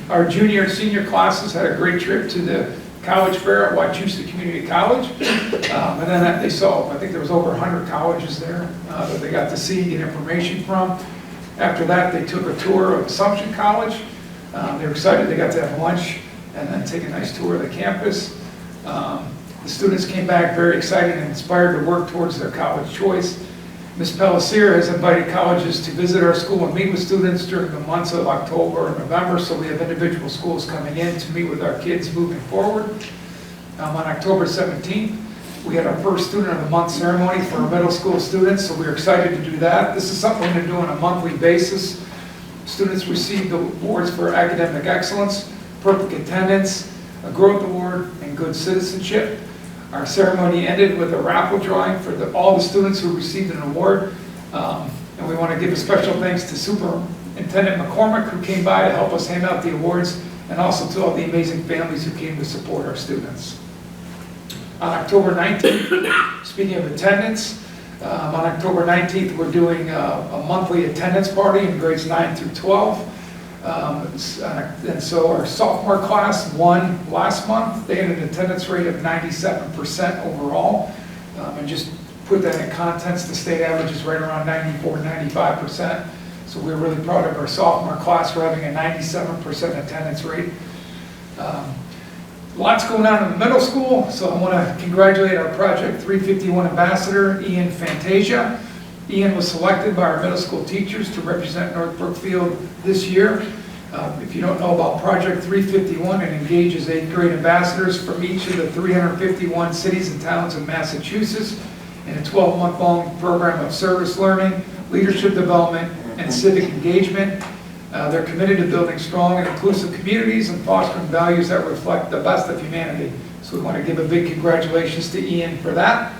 Our junior and senior classes had a great trip to the college fair at Wachusett Community College. And then they saw, I think there was over 100 colleges there that they got to see and get information from. After that, they took a tour of Assumption College. They were excited, they got to have lunch and then take a nice tour of the campus. The students came back very excited and inspired to work towards their college choice. Ms. Pellissier has invited colleges to visit our school and meet with students during the months of October and November, so we have individual schools coming in to meet with our kids moving forward. On October 17th, we had our first Student of the Month ceremony for our middle school students, so we're excited to do that. This is something we're going to do on a monthly basis. Students received awards for academic excellence, perfect attendance, a growth award, and good citizenship. Our ceremony ended with a raffle drawing for all the students who received an award. And we want to give a special thanks to Superintendent McCormick, who came by to help us hand out the awards, and also to all the amazing families who came to support our students. On October 19th, speaking of attendance, on October 19th, we're doing a monthly attendance party in grades 9 through 12. And so our sophomore class won last month. They had an attendance rate of 97% overall. And just put that in context, the state average is right around 94, 95%. So we're really proud of our sophomore class for having a 97% attendance rate. Lots going on in the middle school, so I want to congratulate our Project 351 ambassador, Ian Fantasia. Ian was selected by our middle school teachers to represent North Brookfield this year. If you don't know about Project 351, it engages 8th grade ambassadors from each of the 351 cities and towns in Massachusetts in a 12-month-long program of service learning, leadership development, and civic engagement. They're committed to building strong and inclusive communities and fostering values that reflect the best of humanity. So we want to give a big congratulations to Ian for that.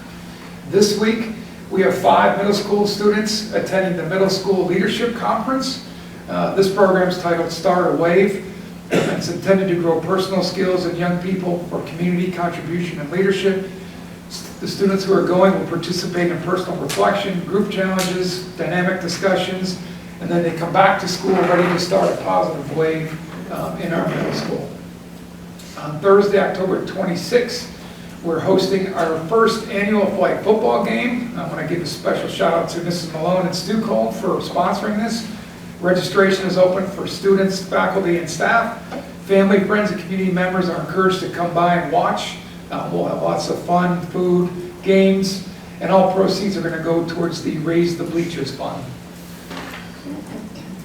This week, we have 5 middle school students attending the Middle School Leadership Conference. This program is titled Start a Wave. It's intended to grow personal skills in young people for community contribution and leadership. The students who are going will participate in personal reflection, group challenges, dynamic discussions, and then they come back to school ready to start a positive wave in our middle school. On Thursday, October 26th, we're hosting our first annual flag football game. I want to give a special shout out to Mrs. Malone and Stu Cole for sponsoring this. Registration is open for students, faculty, and staff. Family, friends, and community members are encouraged to come by and watch. We'll have lots of fun, food, games, and all proceeds are going to go towards the Raise the Bleachers Fund.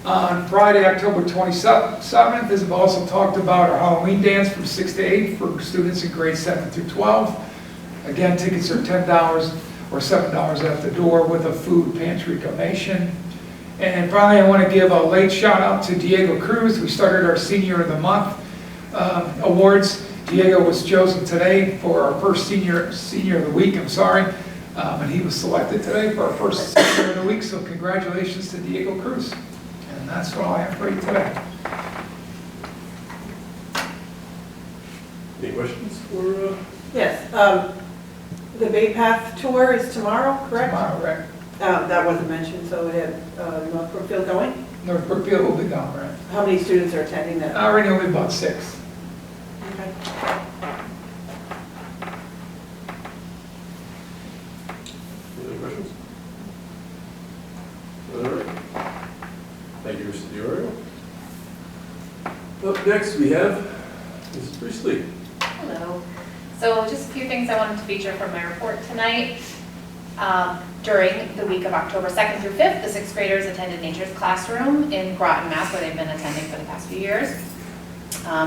On Friday, October 27th, as I've also talked about, our Halloween dance from 6 to 8 for students in grades 7 through 12. Again, tickets are $10 or $7 at the door with a food pantry donation. And finally, I want to give a late shout out to Diego Cruz. We started our Senior of the Month awards. Diego was chosen today for our first Senior of the Week, and he was selected today for our first Senior of the Week, so congratulations to Diego Cruz. And that's all I have for you today. Any questions for? Yes, the Bay Path tour is tomorrow, correct? Tomorrow, right? That wasn't mentioned, so we have North Brookfield going. North Brookfield will be gone, right? How many students are attending that? Already only about 6. Okay. Any questions? All right. Thank you, Mr. Diorio. Up next, we have Mrs. Priestley. Hello. So just a few things I wanted to feature from my report tonight. During the week of October 2nd through 5th, the sixth graders attended Nature's Classroom in Groton, Mass, where they've been attending for the past few years.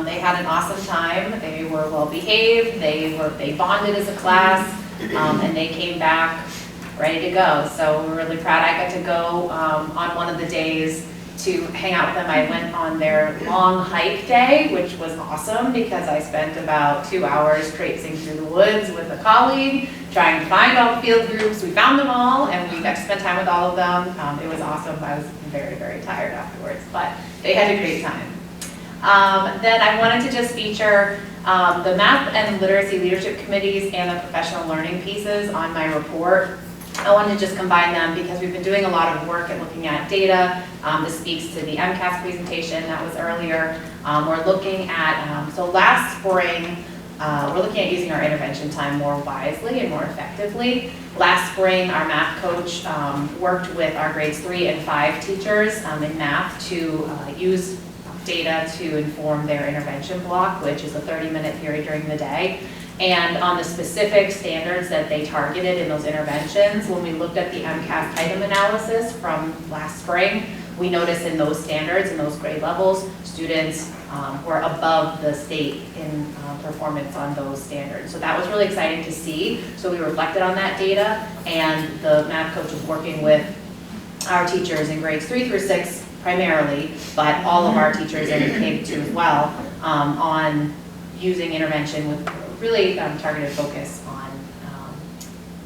They had an awesome time. They were well behaved. They bonded as a class, and they came back ready to go. So we're really proud. I got to go on one of the days to hang out with them. I went on their long hike day, which was awesome because I spent about 2 hours traipsing through the woods with a colleague, trying to find all the field groups. We found them all, and we got to spend time with all of them. It was awesome. I was very, very tired afterwards, but they had a great time. Then I wanted to just feature the math and literacy leadership committees and the professional learning pieces on my report. I wanted to just combine them because we've been doing a lot of work at looking at data. This speaks to the MCAS presentation that was earlier. We're looking at, so last spring, we're looking at using our intervention time more wisely and more effectively. Last spring, our math coach worked with our grades 3 and 5 teachers in math to use data to inform their intervention block, which is a 30-minute period during the day. And on the specific standards that they targeted in those interventions, when we looked at the MCAS item analysis from last spring, we noticed in those standards, in those grade levels, students were above the state in performance on those standards. So that was really exciting to see. So we reflected on that data, and the math coach was working with our teachers in grades 3 through 6 primarily, but all of our teachers in K-2 as well, on using intervention with really targeted focus on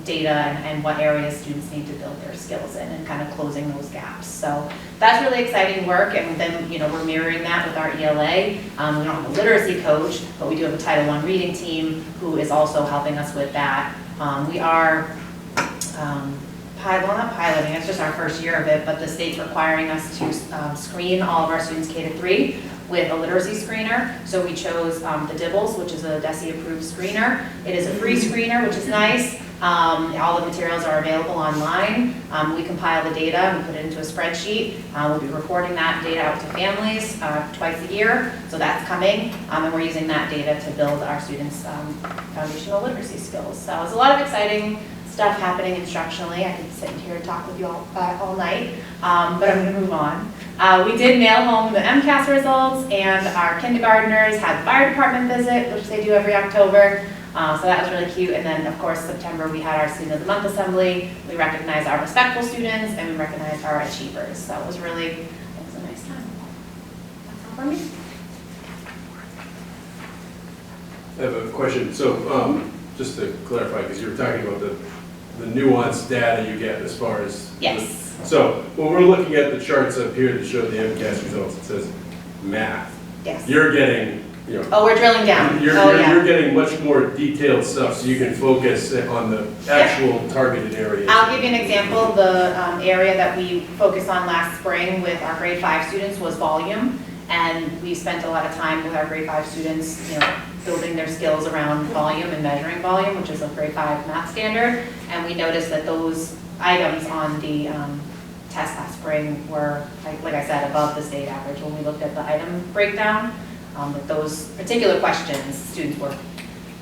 data and what areas students need to build their skills in and kind of closing those gaps. So that's really exciting work, and then we're mirroring that with our ELA. We don't have a literacy coach, but we do have a Title I reading team who is also helping us with that. We are not piloting, it's just our first year of it, but the state's requiring us to screen all of our students K-3 with a literacy screener. So we chose the DIBBLS, which is a DESE-approved screener. It is a free screener, which is nice. All the materials are available online. We compile the data, we put it into a spreadsheet. We'll be reporting that data out to families twice a year, so that's coming. And we're using that data to build our students' foundational literacy skills. So there's a lot of exciting stuff happening instructionally. I could sit here and talk with you all night, but I'm going to move on. We did mail home the MCAS results, and our kindergartners had the fire department visit, which they do every October. So that was really cute. And then, of course, September, we had our Student of the Month assembly. We recognized our respectful students, and we recognized our achievers. So it was a nice time. That's all for me. I have a question. So just to clarify, because you were talking about the nuanced data you get as far as... Yes. So when we're looking at the charts up here that show the MCAS results, it says math. Yes. You're getting, Oh, we're drilling down. You're getting much more detailed stuff, so you can focus on the actual targeted areas. I'll give you an example. The area that we focused on last spring with our grade 5 students was volume, and we spent a lot of time with our grade 5 students, building their skills around volume and measuring volume, which is a grade 5 math standard. And we noticed that those items on the test last spring were, like I said, above the state average when we looked at the item breakdown. With those particular questions, students were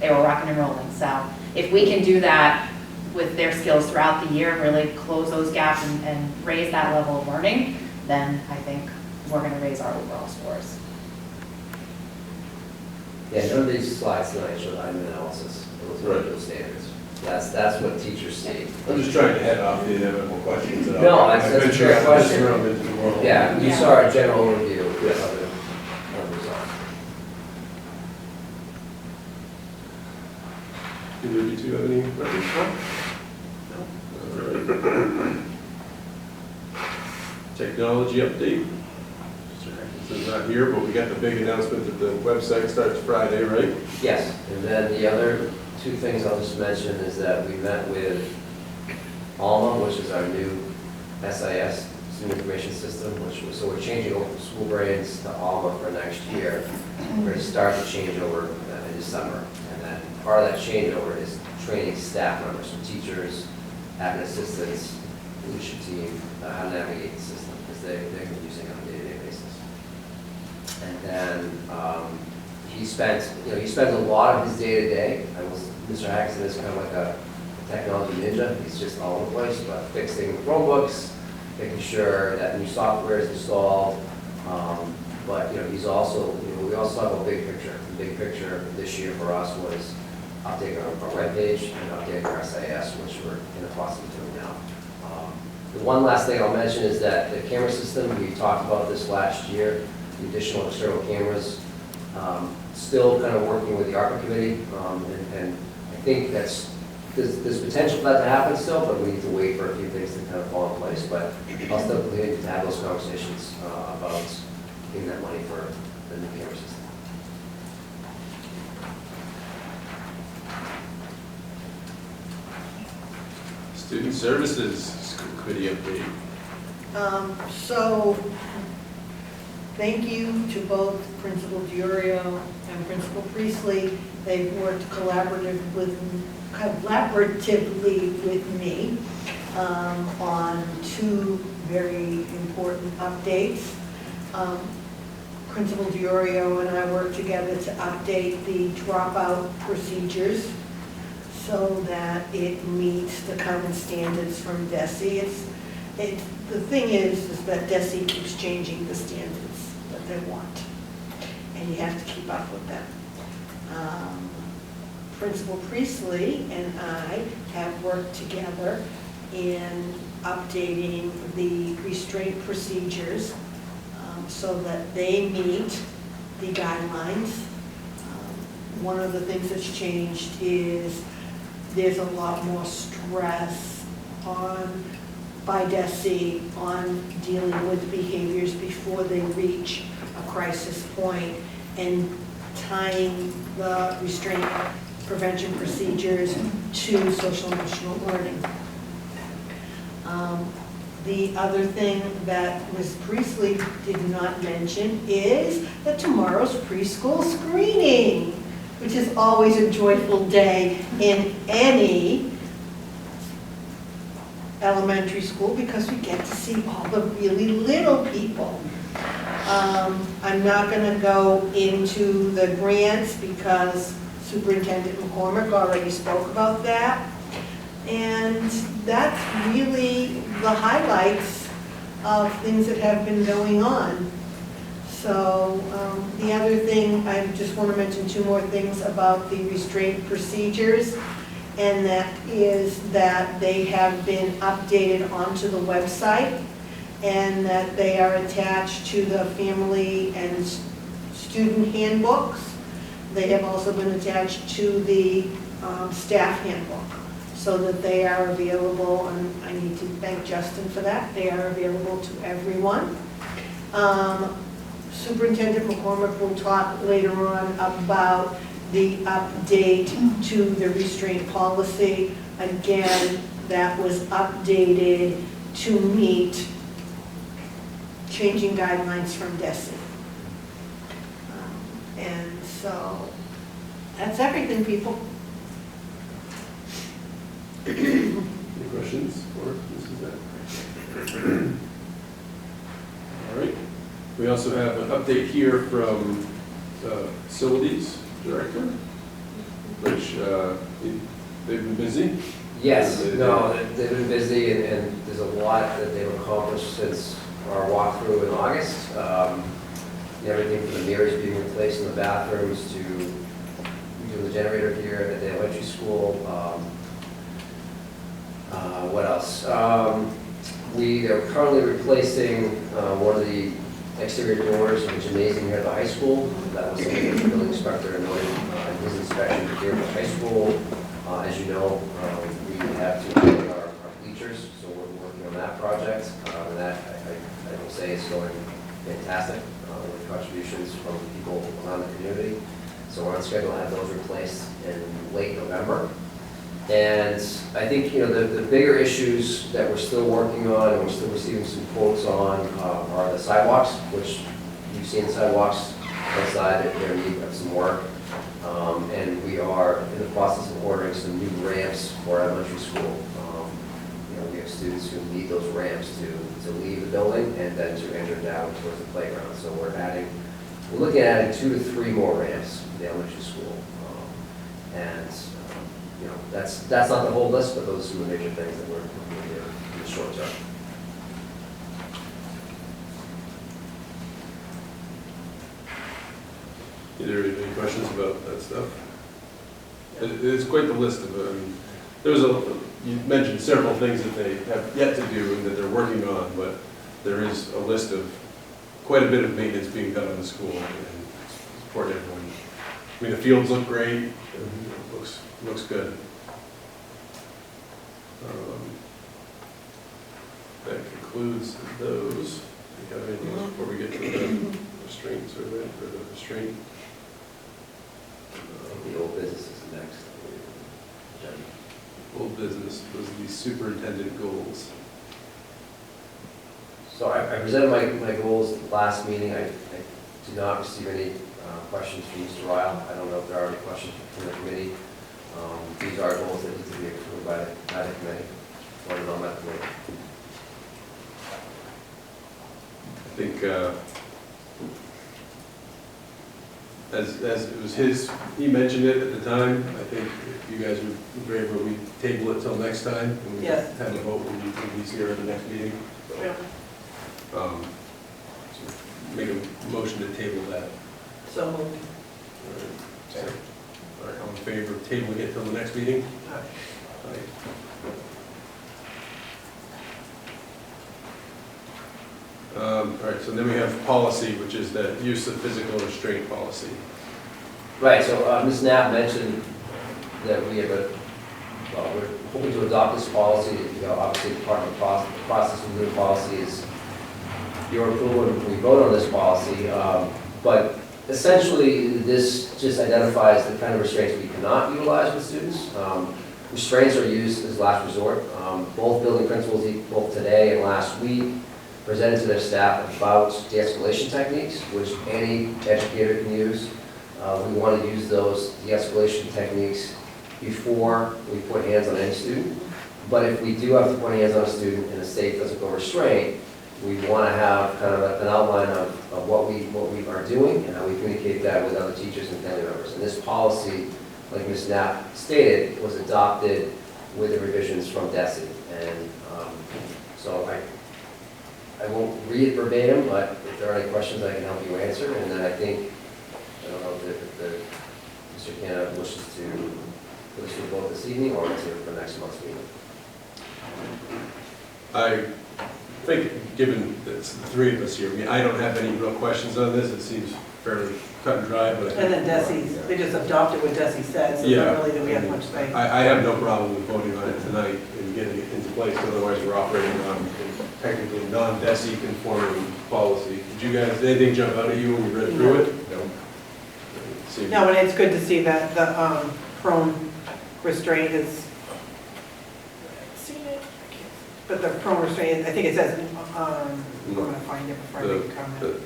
rocking and rolling. So if we can do that with their skills throughout the year, really close those gaps and raise that level of learning, then I think we're going to raise our overall scores. Yeah, none of these slides tonight show item analysis. Those are those standards. That's what teachers see. I'm just trying to head off the have more questions. No, that's a fair question. World. Yeah, you saw our general overview of the results. Either of you two have any questions? No? All right. Technology update. This is not here, but we got the big announcement that the website starts Friday, right? Yes, and then the other two things I'll just mention is that we met with Alma, which is our new SIS, Student Information System, so we're changing over from School Brains to Alma for next year. We're going to start the changeover in December, and then part of that changeover is training staff members, so teachers, admin assistants, leadership team, how to navigate the system, because they've been using it on a day-to-day basis. And then he spends a lot of his day-to-day. Mr. Haxton is kind of like a technology ninja. He's just all over the place, but fixing Chromebooks, making sure that new software is installed. But he's also, we also have a big picture. The big picture this year for us was updating our webpage and updating our SIS, which we're in the process of doing now. The one last thing I'll mention is that the camera system, we talked about this last year, the additional external cameras, still kind of working with the ARPA committee, and I think there's potential for that to happen still, but we need to wait for a few things to kind of fall in place. But I'll still continue to have those conversations about getting that money for the new camera system. Student Services School Committee update. So, thank you to both Principal Diorio and Principal Priestley. They've worked collaboratively with me on two very important updates. Principal Diorio and I worked together to update the dropout procedures so that it meets the current standards from DESE. The thing is that DESE keeps changing the standards that they want, and you have to keep up with them. Principal Priestley and I have worked together in updating the restraint procedures so that they meet the guidelines. One of the things that's changed is there's a lot more stress by DESE on dealing with behaviors before they reach a crisis point and tying the restraint prevention procedures to social emotional learning. The other thing that Ms. Priestley did not mention is that tomorrow's preschool screening, which is always a joyful day in any elementary school because we get to see all the really little people. I'm not going to go into the grants because Superintendent McCormick already spoke about that. And that's really the highlights of things that have been going on. So the other thing, I just want to mention two more things about the restraint procedures, and that is that they have been updated onto the website and that they are attached to the family and student handbooks. They have also been attached to the staff handbook so that they are available, and I need to thank Justin for that. They are available to everyone. Superintendent McCormick will talk later on about the update to the restraint policy. Again, that was updated to meet changing guidelines from DESE. And so that's everything, people. Any questions for Mrs. Beck? All right. We also have an update here from the facilities director, which they've been busy. Yes, no, they've been busy, and there's a lot that they've accomplished since our walkthrough in August. Everything from the mirrors being replaced in the bathrooms to doing the generator here at the elementary school. What else? We are currently replacing one of the exterior doors in the gymnasium here at the high school. That was something that the building inspector noted in his inspection here at the high school. As you know, we have to upgrade our bleachers, so we're working on that project. And that, I will say, is going fantastic with contributions from people around the community. So we're on schedule to have those replaced in late November. And I think, the bigger issues that we're still working on and we're still receiving some quotes on are the sidewalks, which you've seen the sidewalks outside, they're in need of some work. And we are in the process of ordering some new ramps for elementary school. We have students who need those ramps to leave the building and then to enter down towards the playground. So we're adding we're looking at adding 2 to 3 more ramps in the elementary school. And, you know, that's not the whole list, but those are some of the major things that we're looking to do in the short term. Either of you have any questions about that stuff? It's quite the list of, I mean, you mentioned several things that they have yet to do and that they're working on, but there is a list of quite a bit of maintenance being done in the school and support everyone. I mean, the fields look great, it looks good. That concludes those. Do you have anything else before we get to the restraint survey, or the restraint? The old business is next. Old business was the superintendent goals. So I presented my goals last meeting. I did not receive any questions from Mr. Ryle. I don't know if there are any questions from the committee. These are goals that need to be approved by the committee, voted on by the committee. I think, as it was he mentioned it at the time. I think if you guys would agree, but we table it till next time, and we Yes. have a vote when he's here at the next meeting. So, Yeah. so make a motion to table that. So moved. All right, all in favor of tabling it till the next meeting? Aye. All right, so then we have policy, which is the use of physical restraint policy. Right, so Ms. Knapp mentioned that we're hoping to adopt this policy. You know, obviously, part of the process of the new policy is your approval when we vote on this policy. But essentially, this just identifies the kind of restraints we cannot utilize with students. Restraints are used as last resort. Both building principals, both today and last week, presented to their staff about de-escalation techniques, which any educator can use. We want to use those de-escalation techniques before we put hands on any student. But if we do have to put hands on a student and the state doesn't go restraint, we want to have kind of an outline of what we are doing and how we communicate that with other teachers and family members. And this policy, like Ms. Knapp stated, was adopted with the revisions from DESE. And so I won't read it verbatim, but if there are any questions, I can help you answer. And then I don't know if Mr. Canada wishes to put this to a vote this evening or to for next month's meeting. I think, given that it's the three of us here, I mean, I don't have any real questions on this. It seems fairly cut and dry, but I And then DESE, they just adopted what DESE said, so Yeah. not really do we have much say. I have no problem with voting on it tonight and getting it into place, otherwise we're operating on a technically non-DESE conforming policy. Did you guys, anything jump out at you when you read through it? No. No, and it's good to see that the prone restraint is, but the prone restraint, I think it says, I'm going to find it before I make a comment.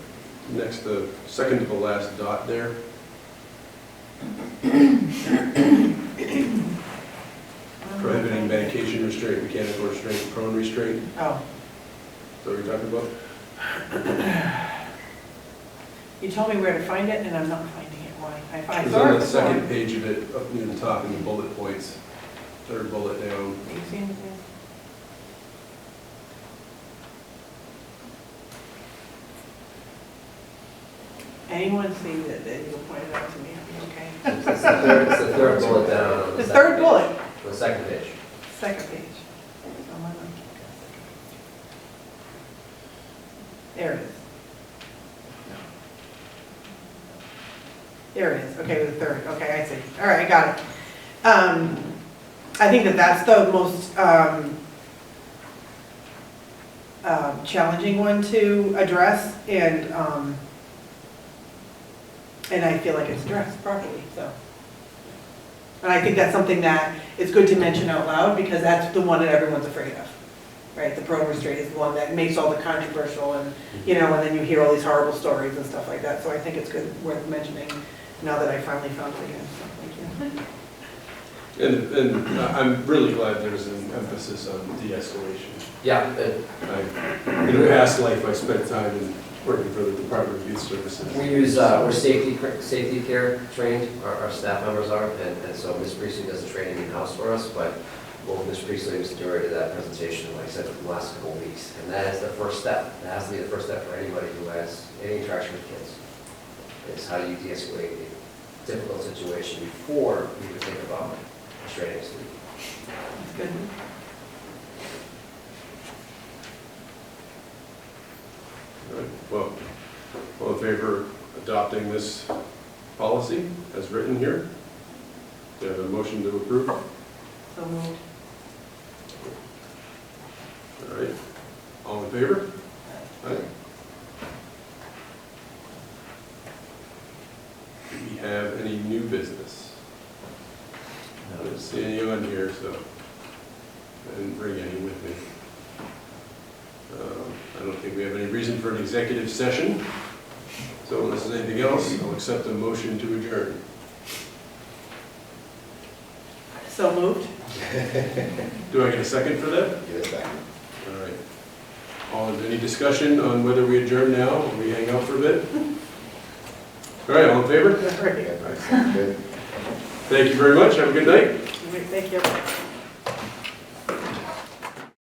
The second to the last dot there. Prohibiting medication restraint, mechanical restraint, prone restraint. Oh, Is that what you're talking about? you told me where to find it, and I'm not finding it. Why? I It's saw on it the second before. page of it, up near the top in the bullet points, third bullet down. You see anything? Anyone see that you pointed out to me? Okay. It's the third bullet down on The second third page. bullet, The second page. second page. There it is. There it is, okay, with the third, okay, I see. All right, I got it. I think that that's the most challenging one to address, and I feel like it's addressed properly, so. And I think that's something that it's good to mention out loud, because that's the one that everyone's afraid of, right? The prone restraint is the one that makes all the controversial, and, you know, and then you hear all these horrible stories and stuff like that, so I think it's good, worth mentioning, now that I finally found it again, so thank you. And I'm really glad there's an emphasis on de-escalation. Yeah, In a past life, I spent time in working for the Department of Youth Services. We use, we're safety care trained, our staff members are, and so Ms. Priestley does the training in-house for us, but both Ms. Priestley and Mr. Dury did that presentation, like I said, for the last couple of weeks. And that is the first step. That has to be the first step for anybody who has any interaction with kids. It's how do you de-escalate a difficult situation before you even think about restraining a student. Good. All right, well, all in favor of adopting this policy as written here? Do you have a motion to approve? So moved. All right, all in favor? Aye. Do we have any new business? I didn't see any on here, so I didn't bring any with me. I don't think we have any reason for an executive session. So unless there's anything else, I'll accept a motion to adjourn. So moved. Do I get a second for that? Get it back. All right. Any discussion on whether we adjourn now or we hang out for a bit? All right, all in favor? Great. Good. Thank you very much. Have a good night. Thank you.